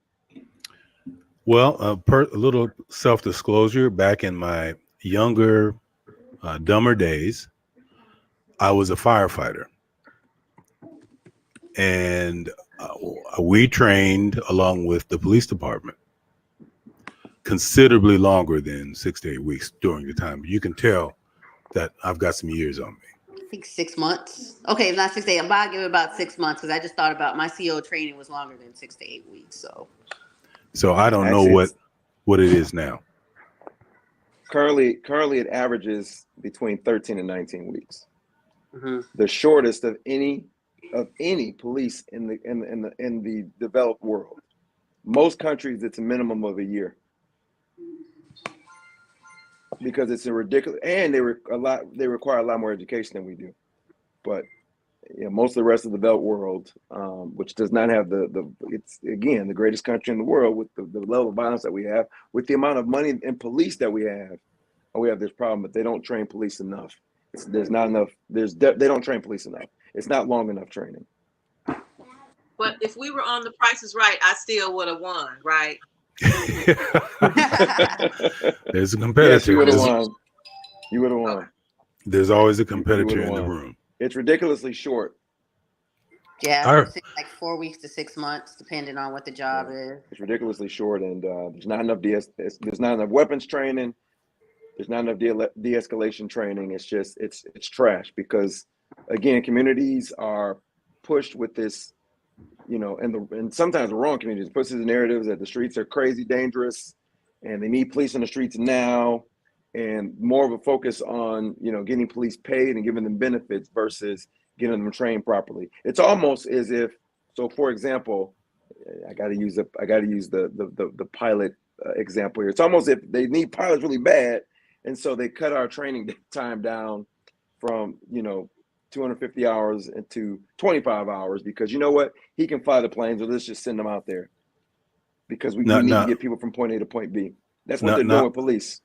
Well, a little self-disclosure. Back in my younger, dumber days, I was a firefighter. And we trained along with the police department considerably longer than 6 to 8 weeks during the time. You can tell that I've got some years on me. I think 6 months. Okay, not 6 to 8. I'm about to give it about 6 months because I just thought about my CO training was longer than 6 to 8 weeks. So I don't know what it is now. Currently it averages between 13 and 19 weeks. Mm-hmm. The shortest of any police in the developed world. Most countries, it's a minimum of a year. Because it's a ridiculous, and they require a lot more education than we do. But most of the rest of the developed world, which does not have it's again the greatest country in the world with the level of violence that we have, with the amount of money and police that we have this problem. But they don't train police enough. There's not enough. They don't train police enough. It's not long enough training. But if we were on The Price is Right, I still would have won, right? There's a competitor. Yes, you would have won. You would have won. There's always a competitor in the room. It's ridiculously short. Yeah, Our, like 4 weeks to 6 months, depending on what the job Yeah. is. It's ridiculously short, and there's not enough there's not enough weapons training. There's not enough de-escalation training. It's just it's trash because again, communities are pushed with this, and sometimes the wrong communities push these narratives that the streets are crazy dangerous, and they need police on the streets now, and more of a focus on getting police paid and giving them benefits versus getting them trained properly. It's almost as if, so for example, I got to use the pilot example here. It's almost if they need pilots really bad, and so they cut our training time down from 250 hours into 25 hours because you know what, he can fly the planes, so let's just send them out there because we need to get people from point A to point B. That's what they're doing with police.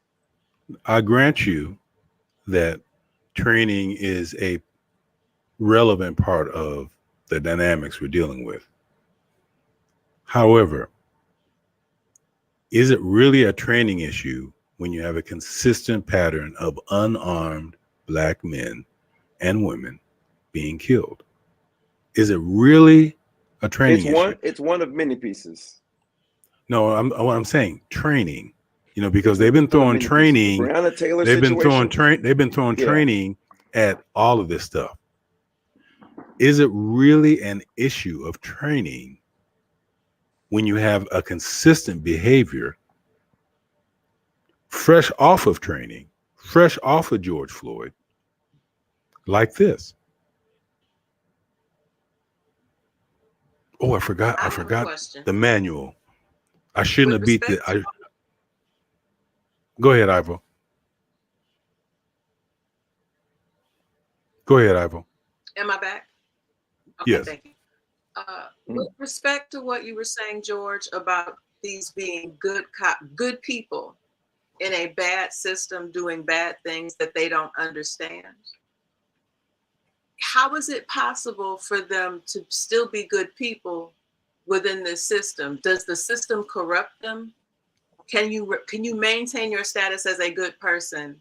I grant you that training is a relevant part of the dynamics we're dealing with. However, is it really a training issue when you have a consistent pattern of unarmed Black men and women being killed? Is it really a training issue? It's one of many pieces. No, I'm saying training. Because they've been throwing training. Breonna Taylor they've situation. been throwing training at all of this stuff. Is it really an issue of training when you have a consistent behavior fresh off of training, fresh off of George Floyd, like this? Oh, I forgot the manual. I shouldn't have beat the. Go ahead, Ivo. Am I back? Okay, Yes. thank you. With respect to what you were saying, George, about these being good people in a bad system doing bad things that they don't understand, how is it possible for them to still be good people within this system? Does the system corrupt them? Can you maintain your status as a good person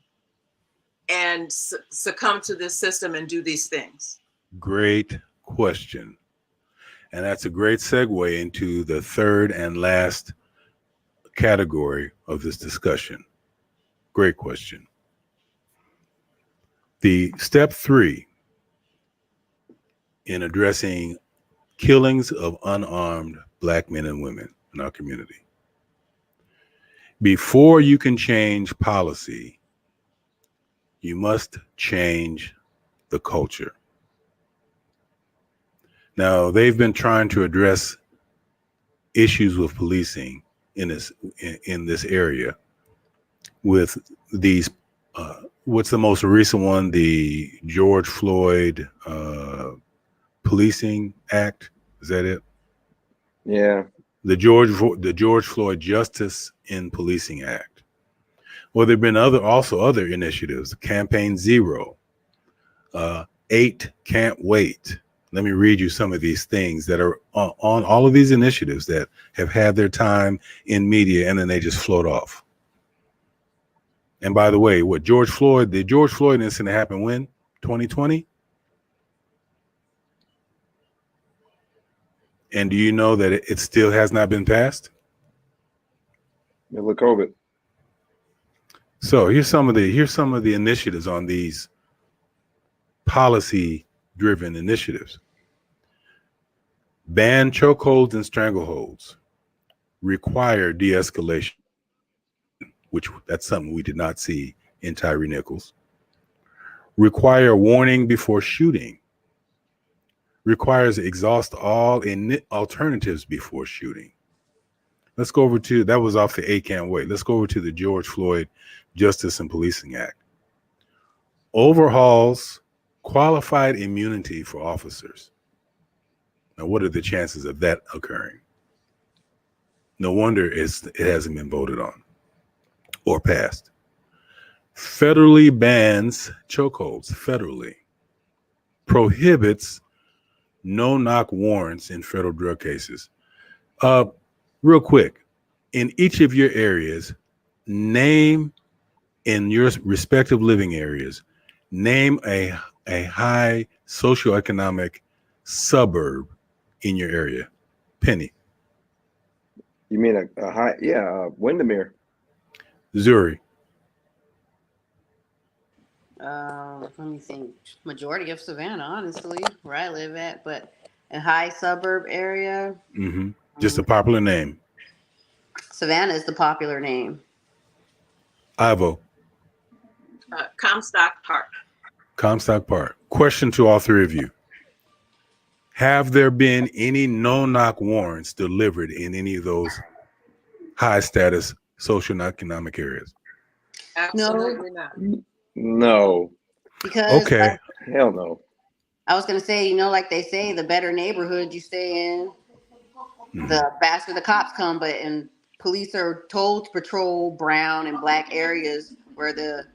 and succumb to this system and do these things? Great question. And that's a great segue into the third and last category of this discussion. Great question. The step 3 in addressing killings of unarmed Black men and women in our community. Before you can change policy, you must change the culture. Now, they've been trying to address issues with policing in this area with these, what's the most recent one? The George Floyd Policing Act. Is that it? Yeah. The George Floyd Justice in Policing Act. Well, there've been other initiatives. Campaign Zero, 8 Can't Wait. Let me read you some of these things that are on all of these initiatives that have had their time in media and then they just float off. And by the way, the George Floyd incident happened when? 2020? And do you know that it still has not been passed? Middle of COVID. So here's some of the initiatives on these policy-driven initiatives. Ban chokeholds and strangleholds. Require de-escalation, which that's something we did not see in Tyree Nichols. Require warning before shooting. Requires exhaust all alternatives before shooting. Let's go over to, that was off the 8 Can't Wait. Let's go over to the George Floyd Justice and Policing Act. Overhauls qualified immunity for officers. Now, what are the chances of that occurring? No wonder it hasn't been voted on or passed. Federally bans chokeholds, federally. Prohibits no-knock warrants in federal drug cases. Real quick, in each of your areas, name in your respective living areas, name a high socioeconomic suburb in your area? Penny. You mean a high? Yeah, Windermere. Zuri. Let me think. Majority of Savannah, honestly, where I live at, but a high suburb area. Mm-hmm. Just a popular name. Savannah is the popular name. Ivo. Comstock Park. Comstock Park. Question to all three of you. Have there been any no-knock warrants delivered in any of those high-status social and economic areas? Absolutely not. No. Because Okay. Hell no. I was gonna say, like they say, the better neighborhood you stay in, the faster the cops come. But police are told to patrol brown and black areas where the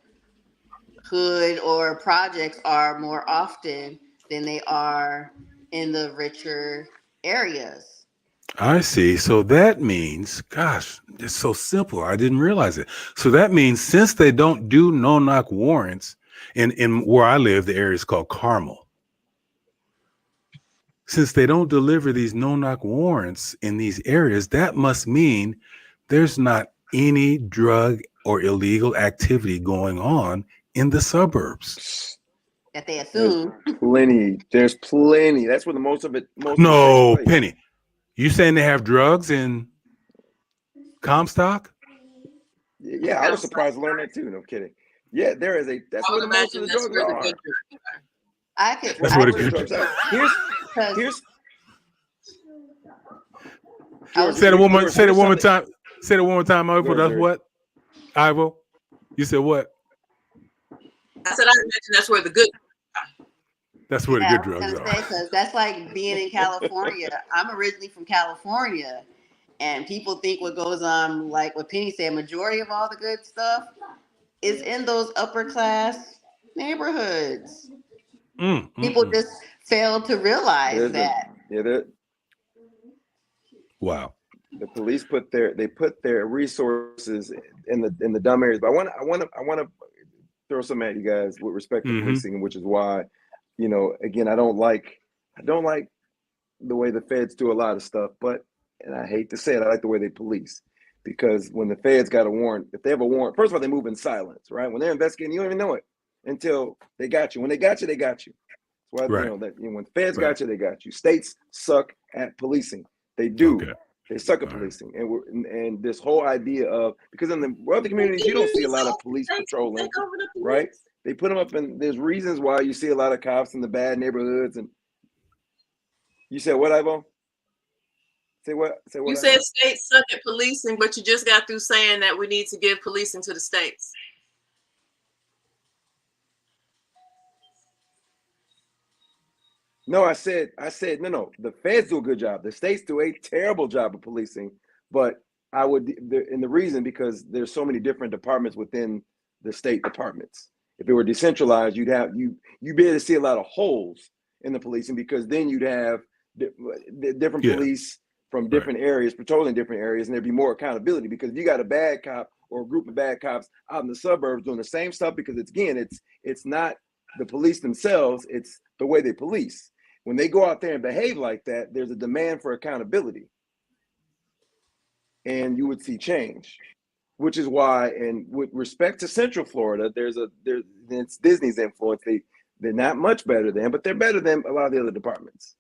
hood or projects are more often than they are in the richer areas. I see. So that means, gosh, it's so simple. I didn't realize it. So that means since they don't do no-knock warrants in where I live, the area is called Carmel. Since they don't deliver these no-knock warrants in these areas, that must mean there's not any drug or illegal activity going on in the suburbs. That they assume. There's plenty. That's where most of it takes No, place. Penny. You saying they have drugs in Comstock? Yeah, I was surprised to learn that too. No kidding. Yeah, there is that's where most of the drugs are. I could. That's where the drugs are. Here's. Say it one more time. Say it one more time, Ivo. That's what? Ivo? You said what? I said I mentioned that's where the good. That's where the good drugs are. Because that's like being in California. I'm originally from California, and people think what goes on, like what Penny said, majority of all the good stuff is in those upper class neighborhoods. People just fail to realize that. Wow. The police put their resources in the dumb areas. But I want to throw some at you guys with respect to policing, which is why, again, I don't like the way the feds do a lot of stuff, and I hate to say it, I like the way they police. Because when the feds got a warrant, if they have a warrant, first of all, they move in silence, right? When they're investigating, you don't even know it until they got you. When they got you, they got you. That's why when the feds got you, they got you. States suck at policing. They do. Okay. They suck at policing, and this whole idea of, because in the wealthy communities you don't see a lot of police patrolling, right? They put them up, and there's reasons why you see a lot of cops in the bad neighborhoods. And you said what, Ivo? Say what? You said states suck at policing, but you just got through saying that we need to give policing to the states. No, I said no. The feds do a good job. The states do a terrible job of policing. But I would, and the reason, because there's so many different departments within the state departments. If it were decentralized, you'd be able to see a lot of holes in the policing, because then you'd have different police from different areas patrolling different areas, and there'd be more accountability. Because if you got a bad cop or a group of bad cops out in the suburbs doing the same stuff, because it's not the police themselves, it's the way they police. When they go out there and behave like that, there's a demand for accountability, and you would see change. Which is why, and with respect to Central Florida, it's Disney's influence. They're not much better than, but they're better than a lot of the other departments.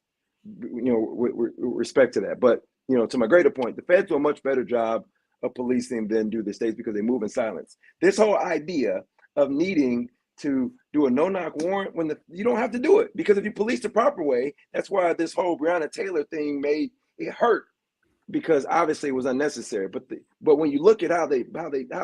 With respect to that. But to my greater point, the feds do a much better job of policing than do the states, because they move in silence. This whole idea of needing to do a no-knock warrant when you don't have to do it, because if you police the proper way, that's why this whole Breonna Taylor thing made it hurt, because obviously it was unnecessary. But when you look at how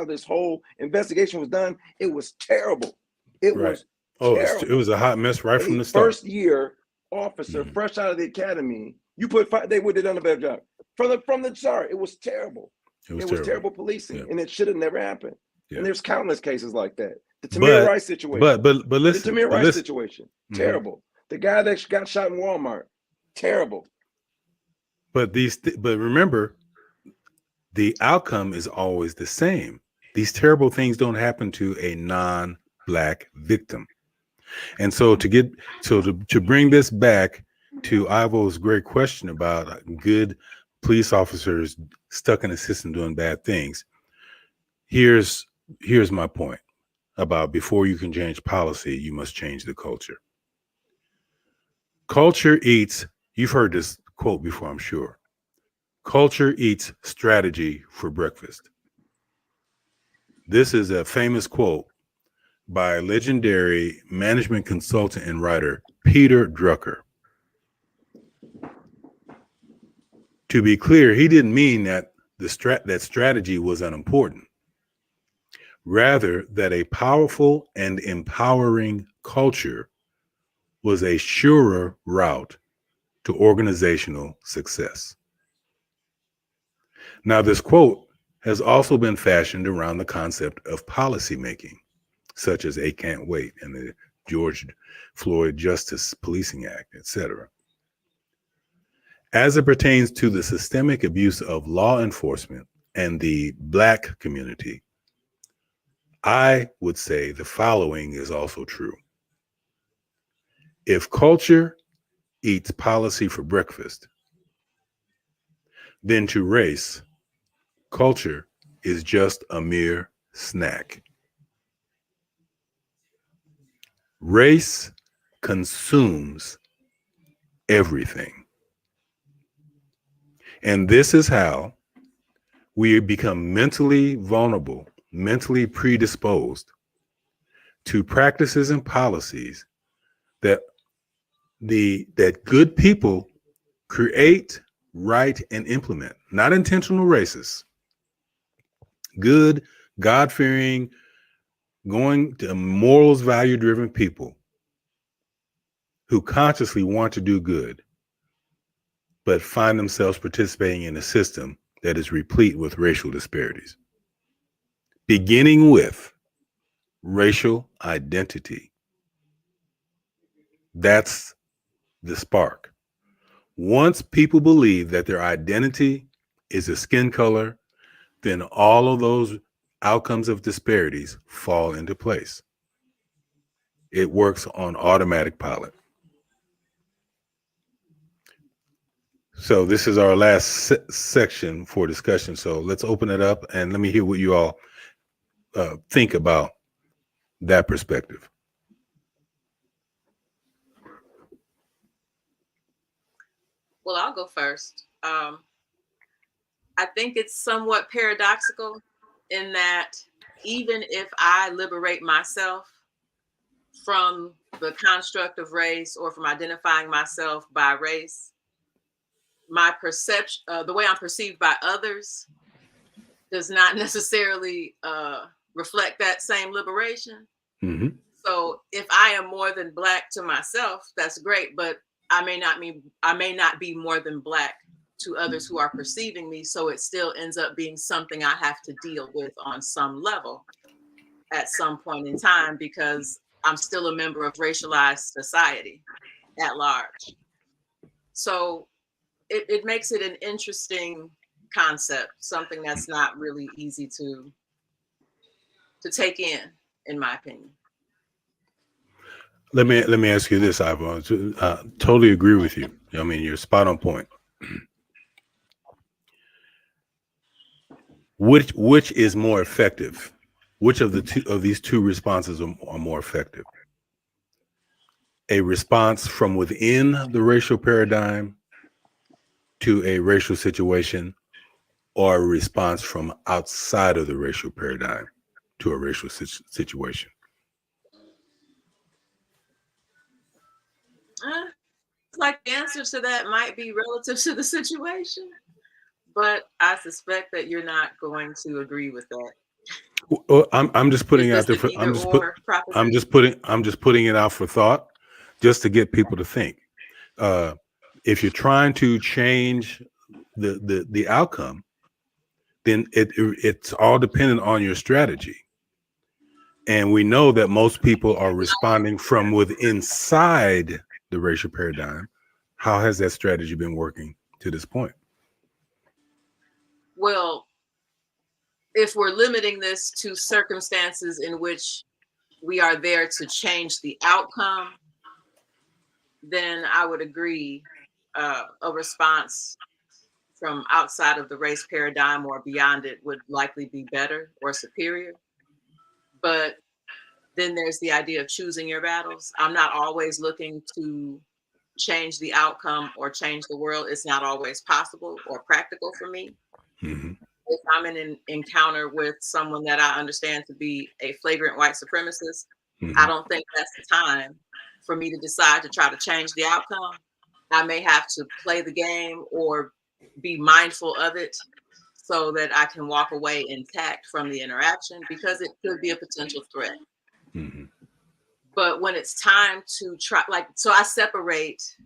this whole investigation was done, it was terrible. It was terrible. It was a hot mess right from the start. First year officer, fresh out of the academy, they would have done a better job from the start. It was terrible. It was terrible policing, and it should have never happened. And there's countless cases like that. The Tamir Rice situation. But listen. The Tamir Rice situation. Terrible. The guy that got shot in Walmart. Terrible. But remember, the outcome is always the same. These terrible things don't happen to a non-Black victim. And so to bring this back to Ivo's great question about good police officers stuck in a system doing bad things, here's my point about before you can change policy, you must change the culture. Culture eats, you've heard this quote before, I'm sure. Culture eats strategy for breakfast. This is a famous quote by legendary management consultant and writer Peter Drucker. To be clear, he didn't mean that that strategy was unimportant. Rather, that a powerful and empowering culture was a surer route to organizational success. Now, this quote has also been fashioned around the concept of policymaking, such as A Can't Wait and the George Floyd Justice Policing Act, etc. As it pertains to the systemic abuse of law enforcement and the Black community, I would say the following is also true. If culture eats policy for breakfast, then to race, culture is just a mere snack. Race consumes everything. And this is how we become mentally vulnerable, mentally predisposed to practices and policies that good people create, write, and implement. Not intentional racists. Good, God-fearing, going to morals, value-driven people who consciously want to do good, but find themselves participating in a system that is replete with racial disparities. Beginning with racial identity. That's the spark. Once people believe that their identity is a skin color, then all of those outcomes of disparities fall into place. It works on automatic pilot. So this is our last section for discussion. So let's open it up and let me hear what you all think about that perspective. Well, I'll go first. I think it's somewhat paradoxical in that even if I liberate myself from the construct of race or from identifying myself by race, my perception, the way I'm perceived by others, does not necessarily reflect that same liberation. Mm-hmm. So if I am more than Black to myself, that's great, but I may not be more than Black to others who are perceiving me. So it still ends up being something I have to deal with on some level at some point in time, because I'm still a member of racialized society at large. So it makes it an interesting concept, something that's not really easy to take in my opinion. Let me ask you this, Ivo. Totally agree with you. I mean, you're spot on point. Which is more effective? Which of these two responses are more effective? A response from within the racial paradigm to a racial situation, or a response from outside of the racial paradigm to a racial situation? Like the answer to that might be relative to the situation, but I suspect that you're not going to agree with that. Well, I'm just putting out there. I'm just putting it out for thought, just to get people to think. If you're trying to change the outcome, then it's all dependent on your strategy. And we know that most people are responding from within inside the racial paradigm. How has that strategy been working to this point? Well, if we're limiting this to circumstances in which we are there to change the outcome, then I would agree a response from outside of the race paradigm or beyond it would likely be better or superior. But then there's the idea of choosing your battles. I'm not always looking to change the outcome or change the world. It's not always possible or practical for me. Mhm. If I'm in an encounter with someone that I understand to be a flagrant white supremacist, I Mhm. don't think that's the time for me to decide to try to change the outcome. I may have to play the game or be mindful of it so that I can walk away intact from the interaction because it could be a potential threat. Mhm. But when it's time to try, like, so I separate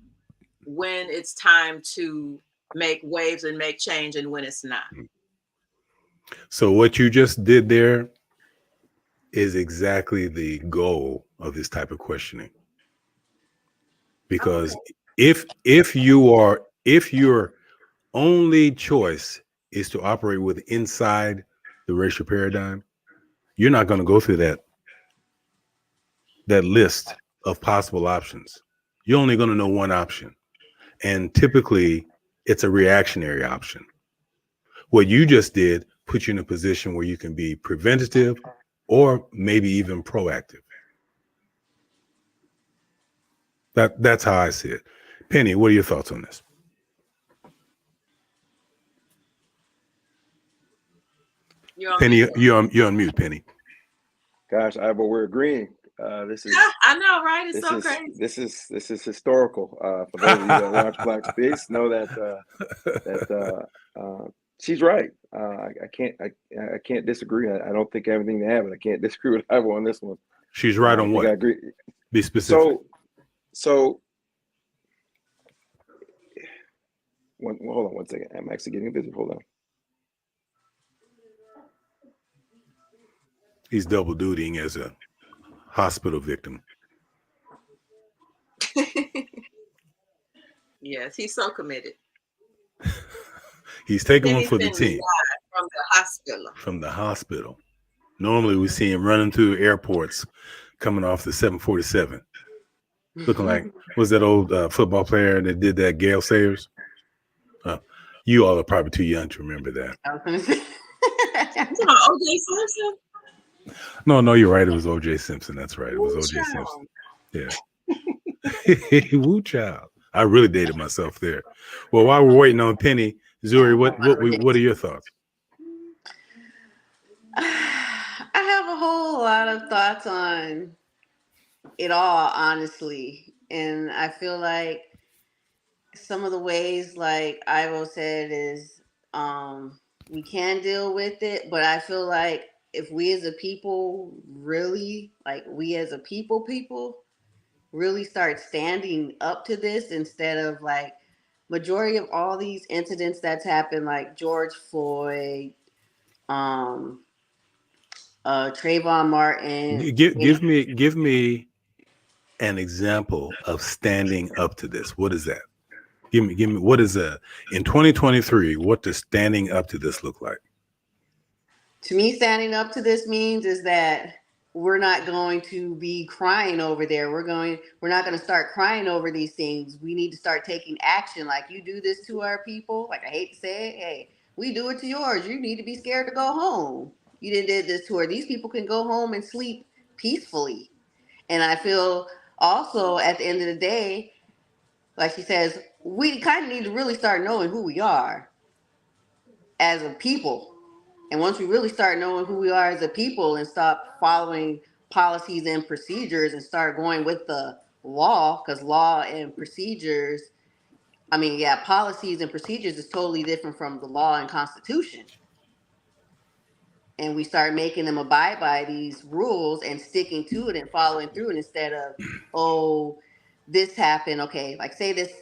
when it's time to make waves and make change and when it's not. So what you just did there is exactly the goal of this type of questioning. Because if your only choice is to operate with inside the racial paradigm, you're not going to go through that list of possible options. You're only going to know one option. And typically it's a reactionary option. What you just did put you in a position where you can be preventative or maybe even proactive. That's how I see it. Penny, what are your thoughts on this? You're on Penny, mute. you're on mute, Penny. Gosh, Ivo, we're agreeing. This is I know, right? It's this so is crazy. this is historical. For those of you that watch Black Space, know that she's right. I can't disagree. I don't think everything they have, and I can't disagree with Ivo on this one. She's right I on think what? I agree. Be specific. So hold on one second. I'm actually getting busy. Hold on. He's double dutying as a hospital victim. Yes, he's so committed. He's taking one Penny for the Finley team. died from the hospital. From the hospital. Normally we see him running through airports coming off the 747. Looking like, was that old football player that did that, Gale Sayers? You all are probably too young to remember that. I was gonna say. You talking about O.J. Simpson? No, you're right. It was O.J. Simpson. That's right. It was Woo O.J. child. Simpson. Yeah. Woo child. I really dated myself there. Well, while we're waiting on Penny, Zuri, what are your thoughts? I have a whole lot of thoughts on it all, honestly. And I feel like some of the ways, like Ivo said, is we can deal with it, but I feel like if we as a people really, like we as a people really start standing up to this instead of like majority of all these incidents that's happened, like George Floyd, um, Trayvon Martin. Give me an example of standing up to this. What is that? Give me what is in 2023, what does standing up to this look like? To me, standing up to this means is that we're not going to be crying over there. We're not going to start crying over these things. We need to start taking action. Like, you do this to our people, like I hate to say it, hey, we do it to yours. You need to be scared to go home. You did this to her. These people can go home and sleep peacefully. And I feel also at the end of the day, like she says, we kind of need to really start knowing who we are as a people. And once we really start knowing who we are as a people and stop following policies and procedures and start going with the law, because law and procedures, I mean, yeah, policies and procedures is totally different from the law and constitution. And we start making them abide by these rules and sticking to it and following through it instead of, oh, this happened. Okay, like say this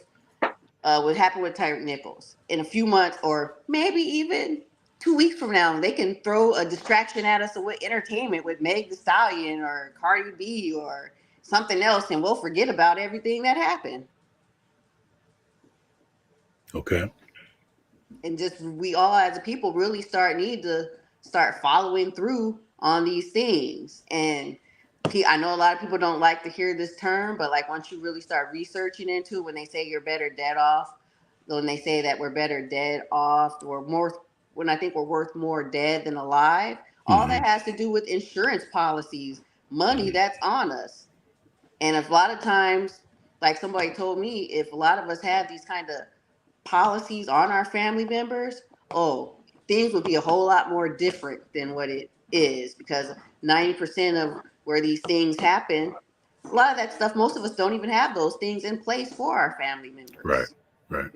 what happened with Tyree Nichols. In a few months or maybe even 2 weeks from now, they can throw a distraction at us with entertainment with Meg Thee Stallion or Cardi B or something else, and we'll forget about everything that happened. Okay. And just we all as a people really need to start following through on these things. And I know a lot of people don't like to hear this term, but like once you really start researching into it, when they say you're better dead off, when they say that we're better dead off, or more, when I think we're worth more dead than alive, all Mhm. that has to do with insurance policies, money that's on us. And if a lot of times, like somebody told me, if a lot of us have these kind of policies on our family members, oh, things would be a whole lot more different than what it is, because 90% of where these things happen, a lot of that stuff, most of us don't even have those things in place for our family Right, members. right.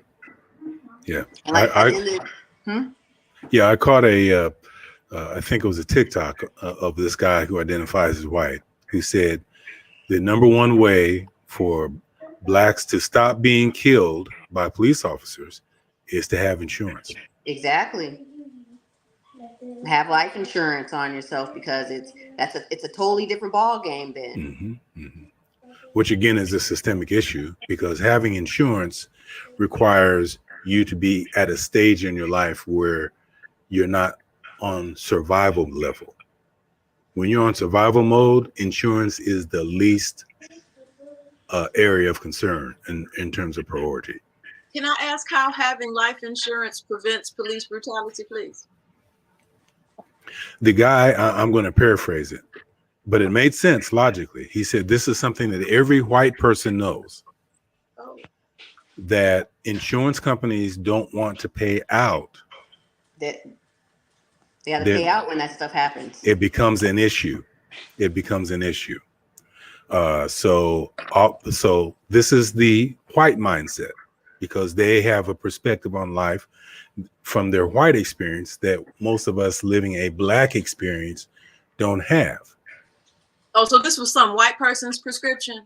Yeah. And like at the end I caught I think it was a TikTok of this guy who identifies as white, who said the number one way for blacks to stop being killed by police officers is to have insurance. exactly, have life insurance on yourself, because it's a totally different ball game then. Which again is a systemic issue, because having insurance requires you to be at a stage in your life where you're not on survival level. When you're on survival mode, insurance is the least area of concern in terms of priority. Can I ask how having life insurance prevents police brutality, please? The guy, I'm going to paraphrase it, but it made sense logically. He said, this is something that every white person knows, that insurance companies don't want to pay out. That they got to pay out when that stuff happens. It becomes an issue. It becomes an issue. So this is the white mindset, because they have a perspective on life from their white experience that most of us living a black experience don't have. Oh, so this was some white person's prescription?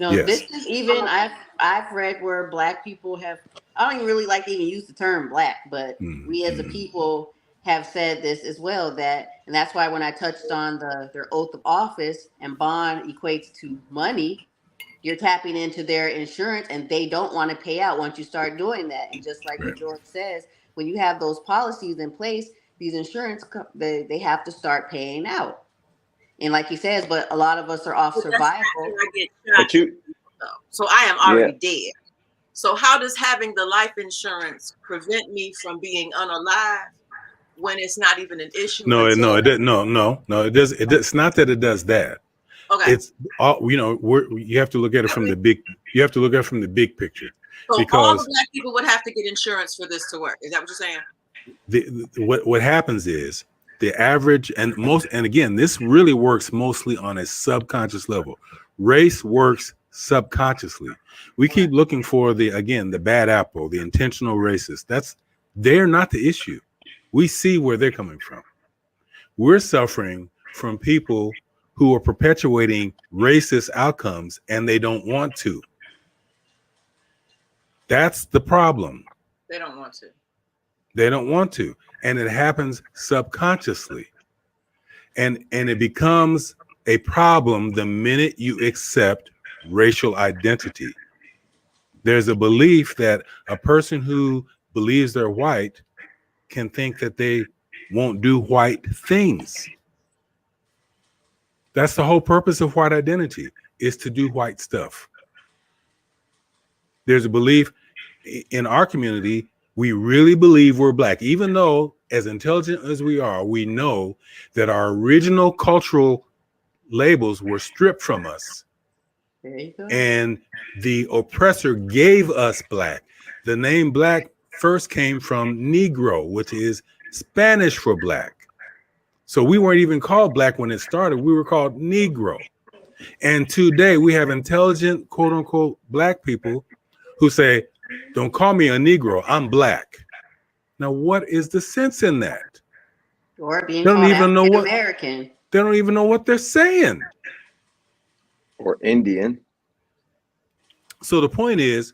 No, yes. This is even, I've read where black people have, I don't even really like to even use the term black, but we as a people have said this as well, and that's why when I touched on their oath of office and bond equates to money, you're tapping into their insurance and they don't want to pay out once you start doing that. And just like what George says, when you have those policies in place, these insurance, they have to start paying out. And like he says, but a lot of us are off survival. So I am already dead. So how does having the life insurance prevent me from being unalive when it's not even an issue? No, it does. It's not that it does that. Okay. It's all, you have to look at it from the big. You have to look at it from the big picture. So because all the black people would have to get insurance for this to work. Is that what you're saying? What happens is the average and again, this really works mostly on a subconscious level. Race works subconsciously. We keep looking for the bad apple, the intentional racist. They're not the issue. We see where they're coming from. We're suffering from people who are perpetuating racist outcomes and they don't want to. That's the problem. They don't want to. They don't want to. And it happens subconsciously. And it becomes a problem the minute you accept racial identity. There's a belief that a person who believes they're white can think that they won't do white things. That's the whole purpose of white identity, is to do white stuff. There's a belief in our community, we really believe we're black, even though as intelligent as we are, we know that our original cultural labels were stripped from us. There you go. And the oppressor gave us black. The name black first came from Negro, which is Spanish for black. So we weren't even called black when it started. We were called Negro. And today we have intelligent, quote unquote, black people who say, don't call me a Negro, I'm black. Now, what is the sense in that? Or being called African American. They don't even know what they're saying. Or Indian. So the point is,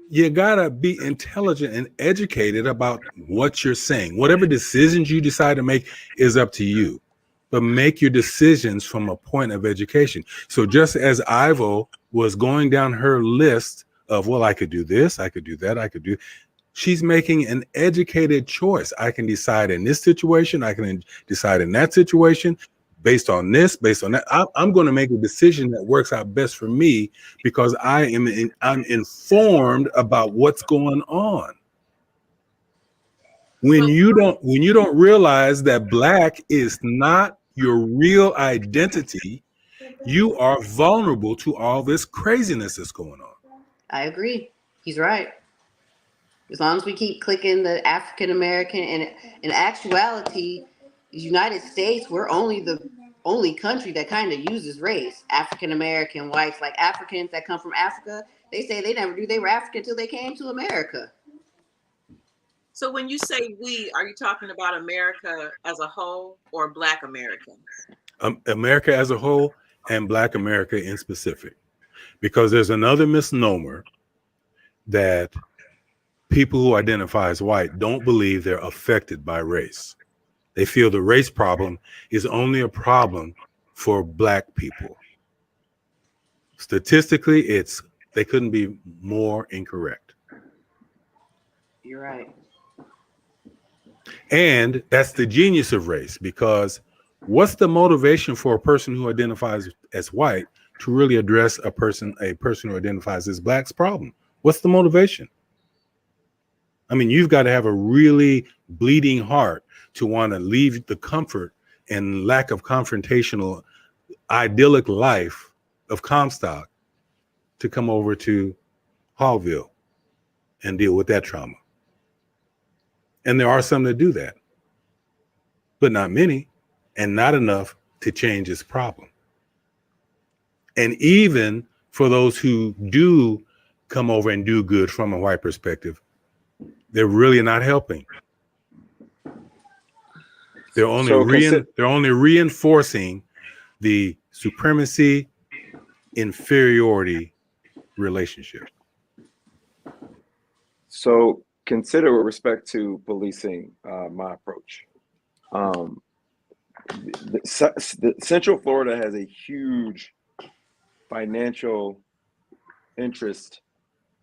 you gotta be intelligent and educated about what you're saying. Whatever decisions you decide to make is up to you, but make your decisions from a point of education. So just as Ivo was going down her list of, well, I could do this, I could do that, I could do, she's making an educated choice. I can decide in this situation, I can decide in that situation based on this, based on that. I'm going to make a decision that works out best for me because I'm informed about what's going on. When you don't realize that Black is not your real identity, you are vulnerable to all this craziness that's going on. I agree. He's right. As long as we keep clicking the African American, and in actuality, the United States, we're the only country that kind of uses race. African American whites, like Africans that come from Africa, they say they never knew they were African until they came to America. So when you say we, are you talking about America as a whole or Black Americans? America as a whole and Black America in specific. Because there's another misnomer that people who identify as white don't believe they're affected by race. They feel the race problem is only a problem for Black people. Statistically, they couldn't be more incorrect. You're right. And that's the genius of race, because what's the motivation for a person who identifies as white to really address a person who identifies as Black's problem? What's the motivation? I mean, you've got to have a really bleeding heart to want to leave the comfort and lack of confrontational, idyllic life of Comstock to come over to Hallville and deal with that trauma. And there are some that do that, but not many, and not enough to change this problem. And even for those who do come over and do good from a white perspective, they're really not helping. They're only reinforcing the supremacy inferiority relationship. So consider with respect to policing my approach. The Central Florida has a huge financial interest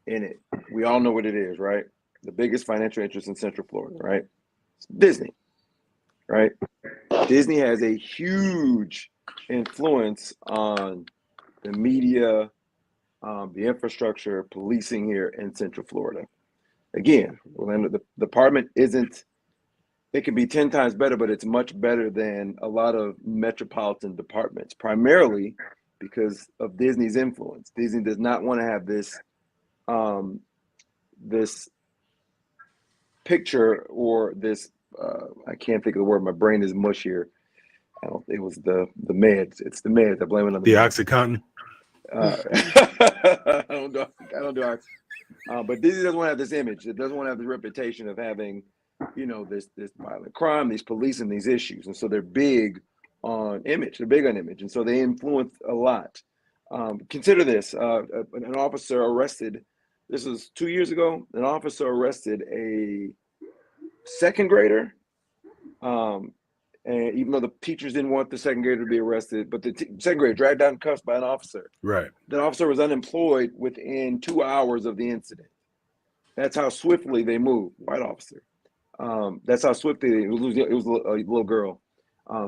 in it. We all know what it is, right? The biggest financial interest in Central Florida, right? It's Disney, right? Disney has a huge influence on the media, the infrastructure, policing here in Central Florida. Again, the department isn't, it could be 10 times better, but it's much better than a lot of metropolitan departments, primarily because of Disney's influence. Disney does not want to have this this picture or this, I can't think of the word, my brain is mush here. It was the meds. It's the meds. I blame it on the OxyContin. I don't do Oxy. But Disney doesn't want to have this image. It doesn't want to have the reputation of having, this violent crime, these police, and these issues. And so they're big on image. They're big on image. And so they influence a lot. Consider this, an officer arrested, this was 2 years ago, an officer arrested a second grader. And even though the teachers didn't want the second grader to be arrested, but the second grader dragged down cuffs by an officer. Right. That officer was unemployed within 2 hours of the incident. That's how swiftly they moved. White officer. That's how swiftly it was a little girl.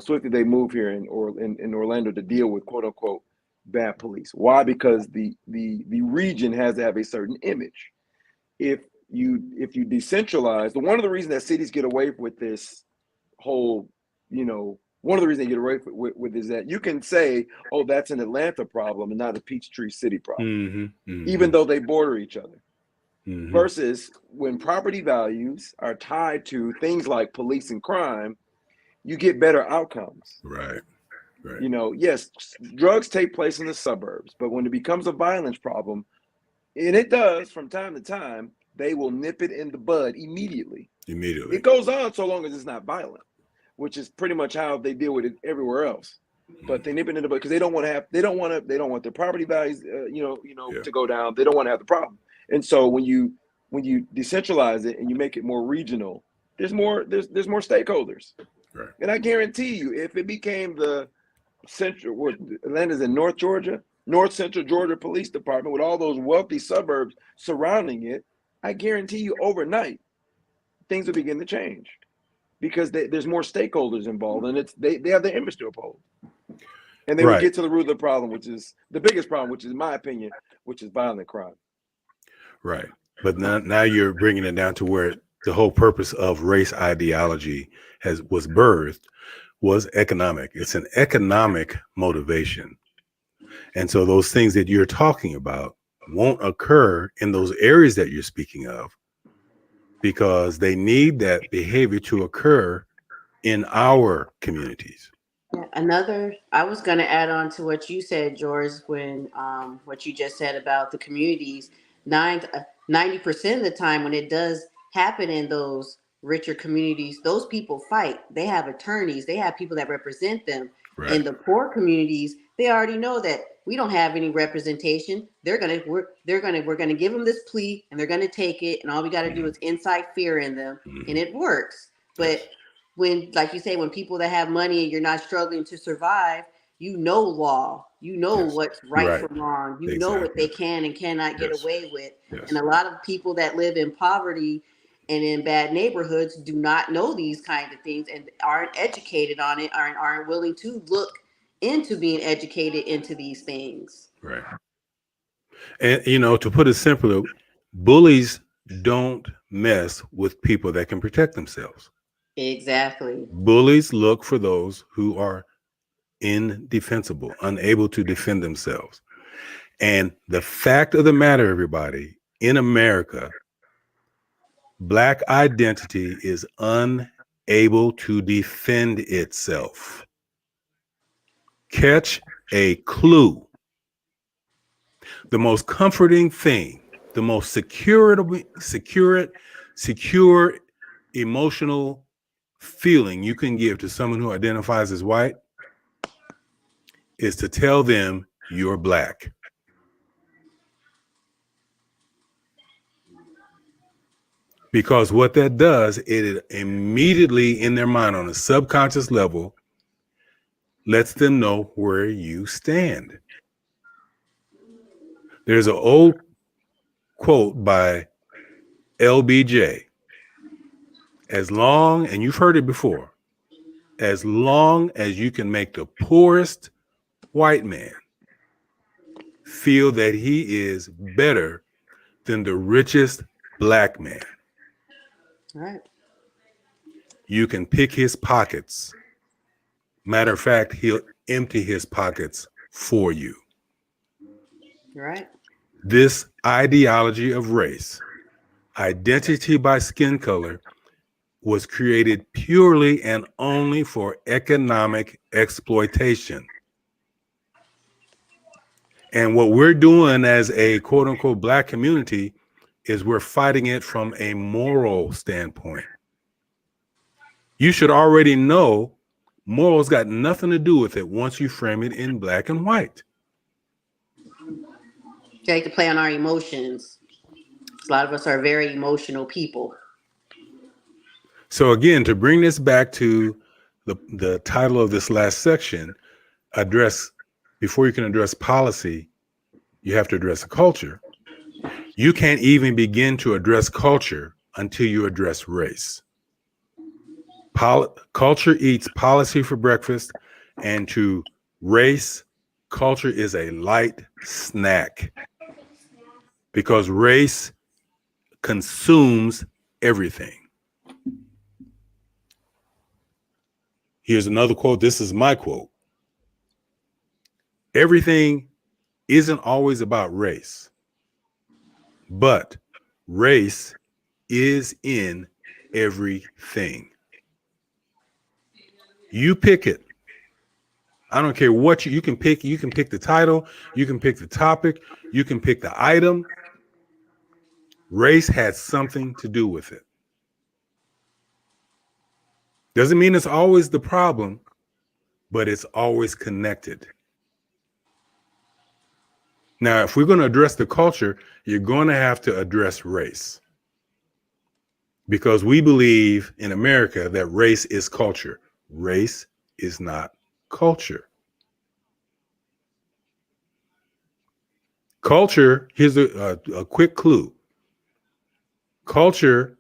Swiftly they move here in Orlando to deal with quote unquote bad police. Why? Because the region has to have a certain image. If you decentralize, one of the reasons that cities get away with this whole, one of the reasons they get away with is that you can say, oh, that's an Atlanta problem and not a Peachtree City problem, even though they border each other. Versus when property values are tied to things like police and crime, you get better outcomes. Right. Yes, drugs take place in the suburbs, but when it becomes a violence problem, and it does from time to time, they will nip it in the bud immediately. It goes on so long as it's not violent, which is pretty much how they deal with it everywhere else. But they nip it in the bud because they don't want their property values, to go down. They don't want to have the problem. And so when you decentralize it and you make it more regional, there's more stakeholders. Right. And I guarantee you, if it became the central, Atlanta's in North Central Georgia Police Department with all those wealthy suburbs surrounding it, I guarantee you overnight, things will begin to change. because there's more stakeholders involved, and they have their image to uphold. And they would Right. get to the root of the problem, which is the biggest problem, which is, in my opinion, which is violent crime. Right. But now you're bringing it down to where the whole purpose of race ideology was birthed was economic. It's an economic motivation. And so those things that you're talking about won't occur in those areas that you're speaking of, because they need that behavior to occur in our communities. I was going to add on to what you said, George, when what you just said about the communities. 90% of the time when it does happen in those richer communities, those people fight. They have attorneys. They have people that represent them. Right. In the poor communities, they already know that we don't have any representation. We're gonna give them this plea, and they're gonna take it, and all we got to do is incite fear in them, and it works. But when, like you say, when people that have money and you're not struggling to survive, you know law, you know what's right from wrong, you know what they can and cannot get away with. And a lot of people that live in poverty and in bad neighborhoods do not know these kinds of things and aren't educated on it, aren't willing to look into being educated into these things. Right. And, to put it simply, bullies don't mess with people that can protect themselves. Exactly. Bullies look for those who are indefensible, unable to defend themselves. And the fact of the matter, everybody, in America, Black identity is unable to defend itself. Catch a clue. The most comforting thing, the most secure emotional feeling you can give to someone who identifies as white is to tell them you're Black. Because what that does, it immediately in their mind on a subconscious level lets them know where you stand. There's an old quote by LBJ. As long, and you've heard it before, as long as you can make the poorest white man feel that he is better than the richest Black man, right, you can pick his pockets. Matter of fact, he'll empty his pockets for you. Right. This ideology of race, identity by skin color, was created purely and only for economic exploitation. And what we're doing as a quote unquote Black community is we're fighting it from a moral standpoint. You should already know morals got nothing to do with it once you frame it in black and white. You like to play on our emotions. A lot of us are very emotional people. So again, to bring this back to the title of this last section, before you can address policy, you have to address a culture. You can't even begin to address culture until you address race. Culture eats policy for breakfast, and to race, culture is a light snack because race consumes everything. Here's another quote. This is my quote. Everything isn't always about race, but race is in everything. You pick it. I don't care what you can pick. You can pick the title. You can pick the topic. You can pick the item. Race has something to do with it. Doesn't mean it's always the problem, but it's always connected. Now, if we're going to address the culture, you're going to have to address race. Because we believe in America that race is culture. Race is not culture. Culture, here's a quick clue. Culture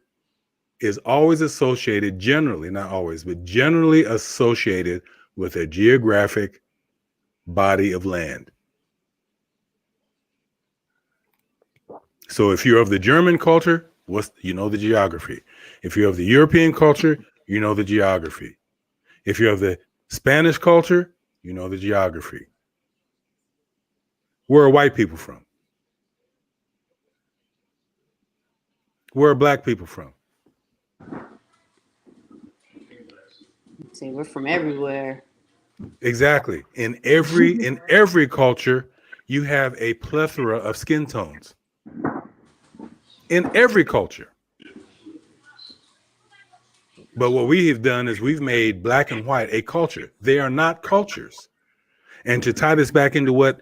is always associated, generally, not always, but generally associated with a geographic body of land. So if you're of the German culture, you know the geography. If you're of the European culture, you know the geography. If you're of the Spanish culture, you know the geography. Where are white people from? Where are black people from? See, we're from everywhere. Exactly. In every culture, you have a plethora of skin tones. In every culture. But what we have done is we've made black and white a culture. They are not cultures. And to tie this back into what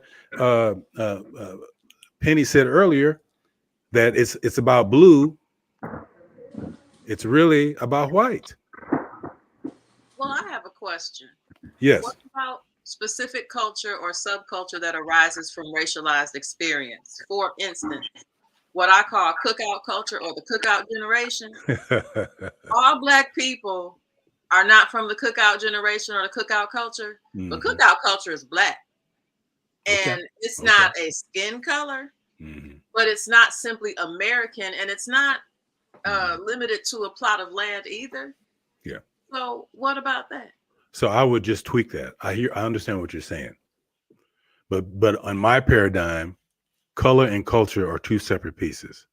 Penny said earlier, that it's about blue, it's really about white. Well, I have a question. Yes. What about specific culture or subculture that arises from racialized experience? For instance, what I call cookout culture or the cookout generation. All black people are not from the cookout generation or the cookout culture, but cookout culture is black. And it's not a skin color, but it's not simply American, and it's not limited to a plot of land either. Yeah. So what about that? So I would just tweak that. I understand what you're saying. But on my paradigm, color and culture are two separate pieces.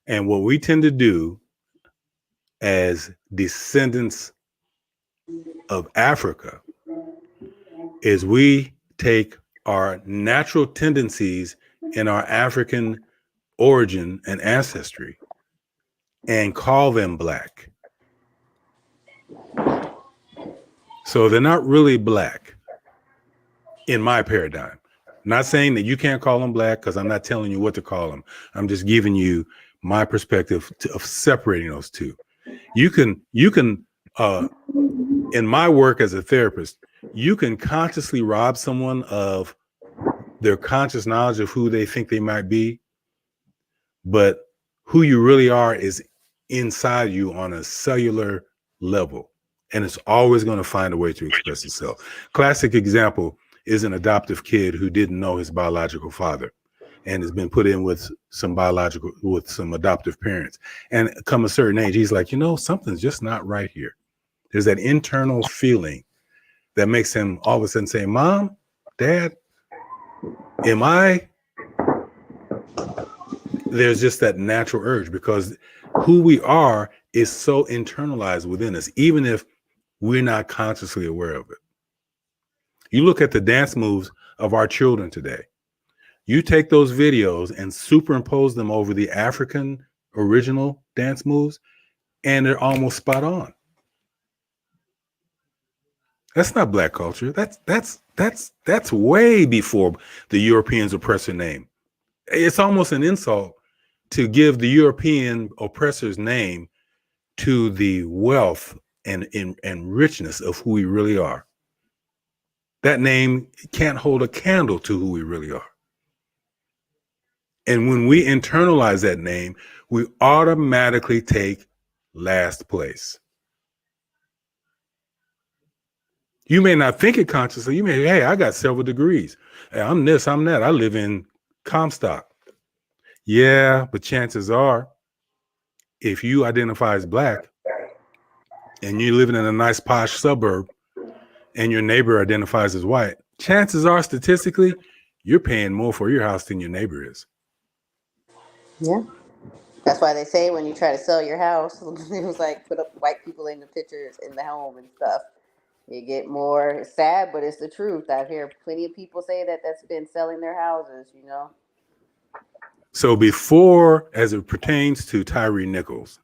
And what we tend to do as descendants of Africa is we take our natural tendencies in our African origin and ancestry and call them black. So they're not really black in my paradigm. Not saying that you can't call them black, because I'm not telling you what to call them. I'm just giving you my perspective of separating those two. You can in my work as a therapist, you can consciously rob someone of their conscious knowledge of who they think they might be, but who you really are is inside you on a cellular level, and it's always going to find a way to express itself. Classic example is an adoptive kid who didn't know his biological father and has been put in with some adoptive parents, and come a certain age, he's like, something's just not right here. There's that internal feeling that makes him all of a sudden say, Mom, Dad, there's just that natural urge, because who we are is so internalized within us, even if we're not consciously aware of it. You look at the dance moves of our children today. You take those videos and superimpose them over the African original dance moves, and they're almost spot on. That's not black culture. That's way before the Europeans' oppressor name. It's almost an insult to give the European oppressor's name to the wealth and richness of who we really are. That name can't hold a candle to who we really are. And when we internalize that name, we automatically take last place. You may not think it consciously. You may, hey, I got several degrees. Hey, I'm this, I'm that. I live in Comstock. Yeah, but chances are, if you identify as black and you're living in a nice posh suburb and your neighbor identifies as white, chances are statistically you're paying more for your house than your neighbor is. Yeah. That's why they say when you try to sell your house, it was like put up white people in the pictures in the home and stuff. You get more. It's sad, but it's the truth. I hear plenty of people say that's been selling their houses, So before, as it pertains to Tyree Nichols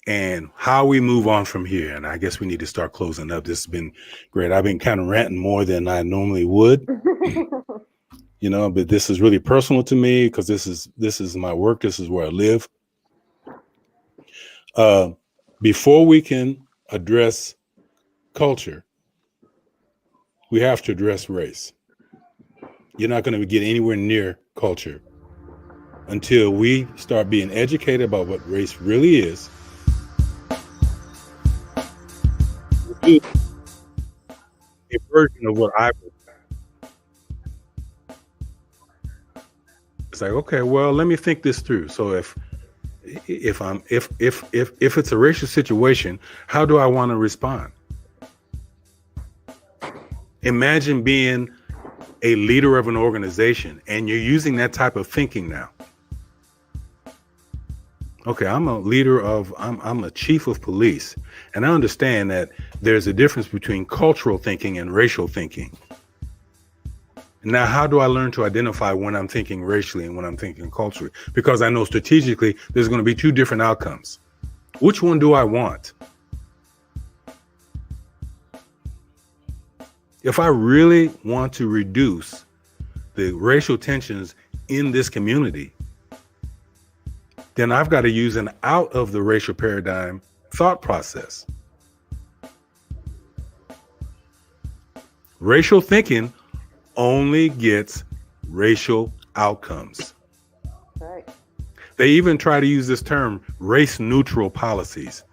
and how we move on from here, and I guess we need to start closing up. This has been great. I've been kind of ranting more than I normally would, but this is really personal to me because this is my work. This is where I live. Before we can address culture, we have to address race. You're not going to get anywhere near culture until we start being educated about what race really is do a version of what I would. It's like, okay, well, let me think this through. So if it's a racial situation, how do I want to respond? Imagine being a leader of an organization and you're using that type of thinking now. Okay, I'm a chief of police, and I understand that there's a difference between cultural thinking and racial thinking. Now, how do I learn to identify when I'm thinking racially and when I'm thinking culturally? Because I know strategically there's going to be two different outcomes. Which one do I want? If I really want to reduce the racial tensions in this community, then I've got to use an out of the racial paradigm thought process. Racial thinking only gets racial outcomes. Right. They even try to use this term, race neutral policies.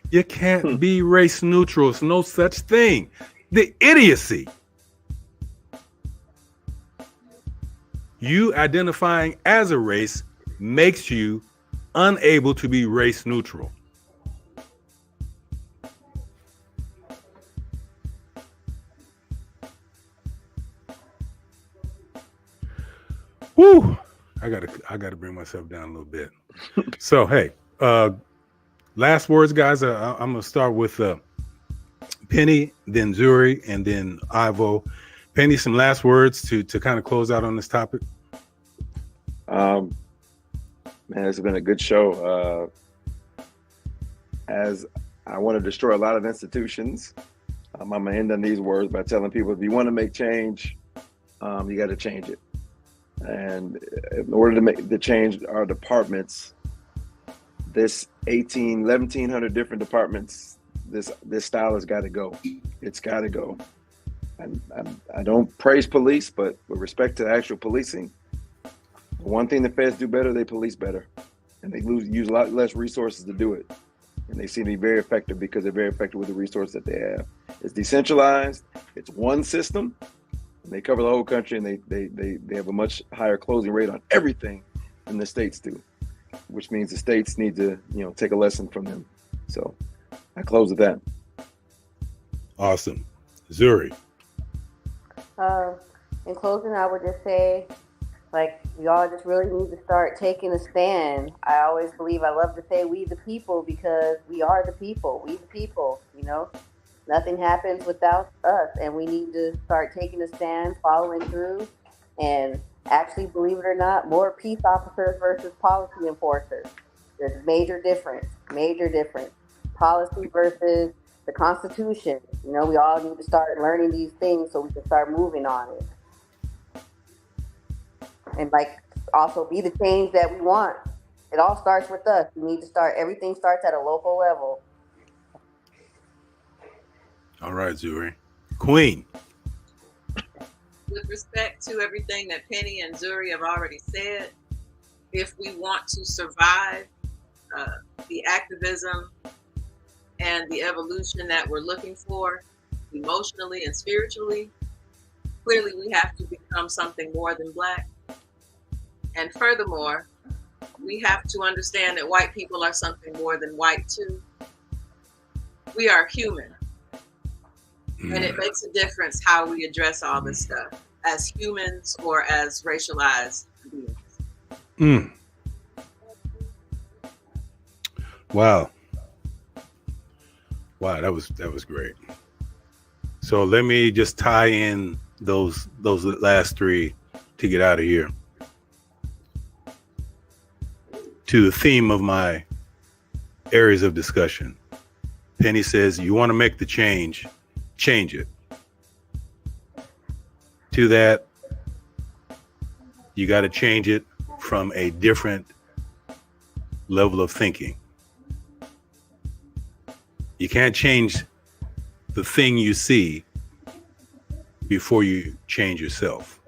You can't be race neutral. It's no such thing. The idiocy. You identifying as a race makes you unable to be race neutral. Woo! I gotta bring myself down a little bit. So hey, last words, guys. I'm gonna start with Penny, then Zuri, and then Ivo. Penny, some last words to kind of close out on this topic. Man, it's been a good show. As I want to destroy a lot of institutions, I'm gonna end on these words by telling people, if you want to make change, you got to change it. And in order to make the change our departments, this 1,700 different departments, this style has got to go. It's got to go. And I don't praise police, but with respect to actual policing, one thing the feds do better, they police better. And they use a lot less resources to do it. And they seem to be very effective because they're very effective with the resources that they have. It's decentralized. It's one system. And they cover the whole country, and they have a much higher closing rate on everything than the states do, which means the states need to, take a lesson from them. So I close with that. Awesome. Zuri. In closing, I would just say, we all just really need to start taking a stand. I always believe, I love to say we the people, because we are the people. We the people, Nothing happens without us, and we need to start taking a stand, following through, and actually, believe it or not, more peace officers versus policy enforcers. There's a major difference. Policy versus the Constitution. We all need to start learning these things so we can start moving on it. And also be the change that we want. It all starts with us. We need to start, everything starts at a local level. All right, Zuri. Queen. With respect to everything that Penny and Zuri have already said, if we want to survive the activism and the evolution that we're looking for emotionally and spiritually, clearly we have to become something more than Black. And furthermore, we have to understand that white people are something more than white too. We are human. And it makes a difference how we address all this stuff as humans or as racialized beings. Wow, that was great. So let me just tie in those last three to get out of here to the theme of my areas of discussion. Penny says, you want to make the change it. To that, you got to change it from a different level of thinking. You can't change the thing you see before you change yourself.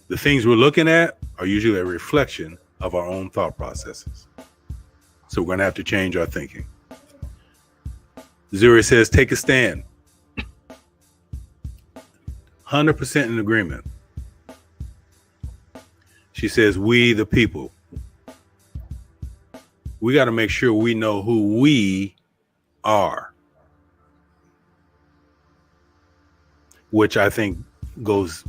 The things we're looking at are usually a reflection of our own thought processes. So we're going to have to change our thinking. Zuri says, take a stand. 100% in agreement. She says, we the people. We got to make sure we know who we are. Which I think goes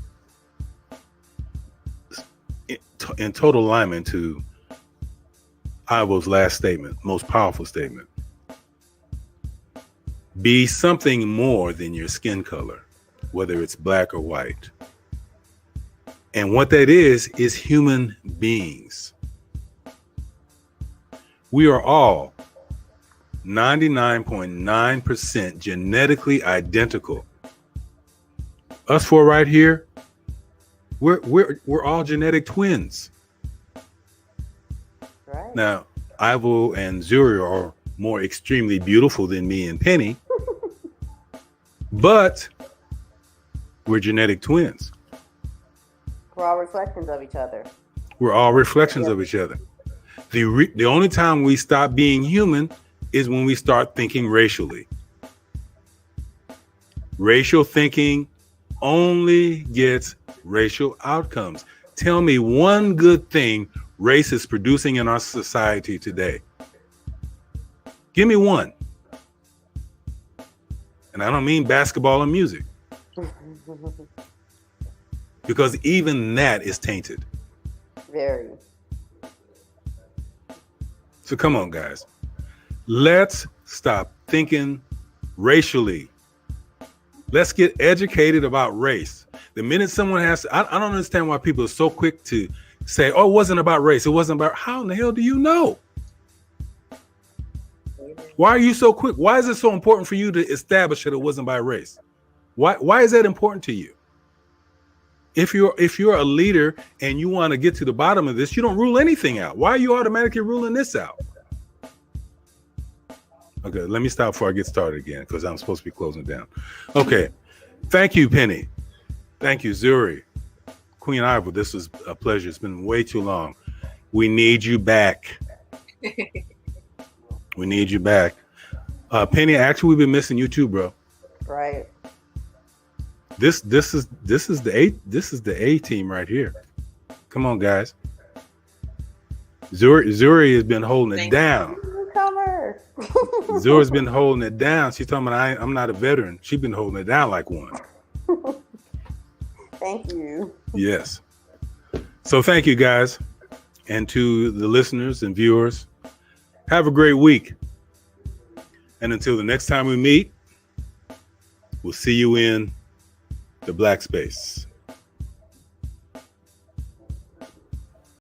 in total alignment to Ivo's last statement, most powerful statement. Be something more than your skin color, whether it's black or white. And what that is human beings. We are all 99.9% genetically identical. Us four right here, we're all genetic twins. Right. Now, Ivo and Zuri are more extremely beautiful than me and Penny, but we're genetic twins. We're all reflections of each other. We're all reflections of each other. The only time we stop being human is when we start thinking racially. Racial thinking only gets racial outcomes. Tell me one good thing race is producing in our society today. Give me one. And I don't mean basketball and music. Because even that is tainted. Very. So come on, guys. Let's stop thinking racially. Let's get educated about race. The minute someone has to, I don't understand why people are so quick to say, oh, it wasn't about race. It wasn't about, how in the hell do you know? Why are you so quick? Why is it so important for you to establish that it wasn't by race? Why is that important to you? If you're a leader and you want to get to the bottom of this, you don't rule anything out. Why are you automatically ruling this out? Okay, let me stop before I get started again because I'm supposed to be closing it down. Okay, thank you, Penny. Thank you, Zuri. Queen Ivo, this was a pleasure. It's been way too long. We need you back. We need you back. Penny, actually, we've been missing you too, bro. Right. This is the A team right here. Come on, guys. Zuri has been holding it down. Newcomer. Zuri's been holding it down. She's talking about I'm not a veteran. She's been holding it down like one. Thank you. Yes. So thank you, guys, and to the listeners and viewers. Have a great week. And until the next time we meet, we'll see you in the black space.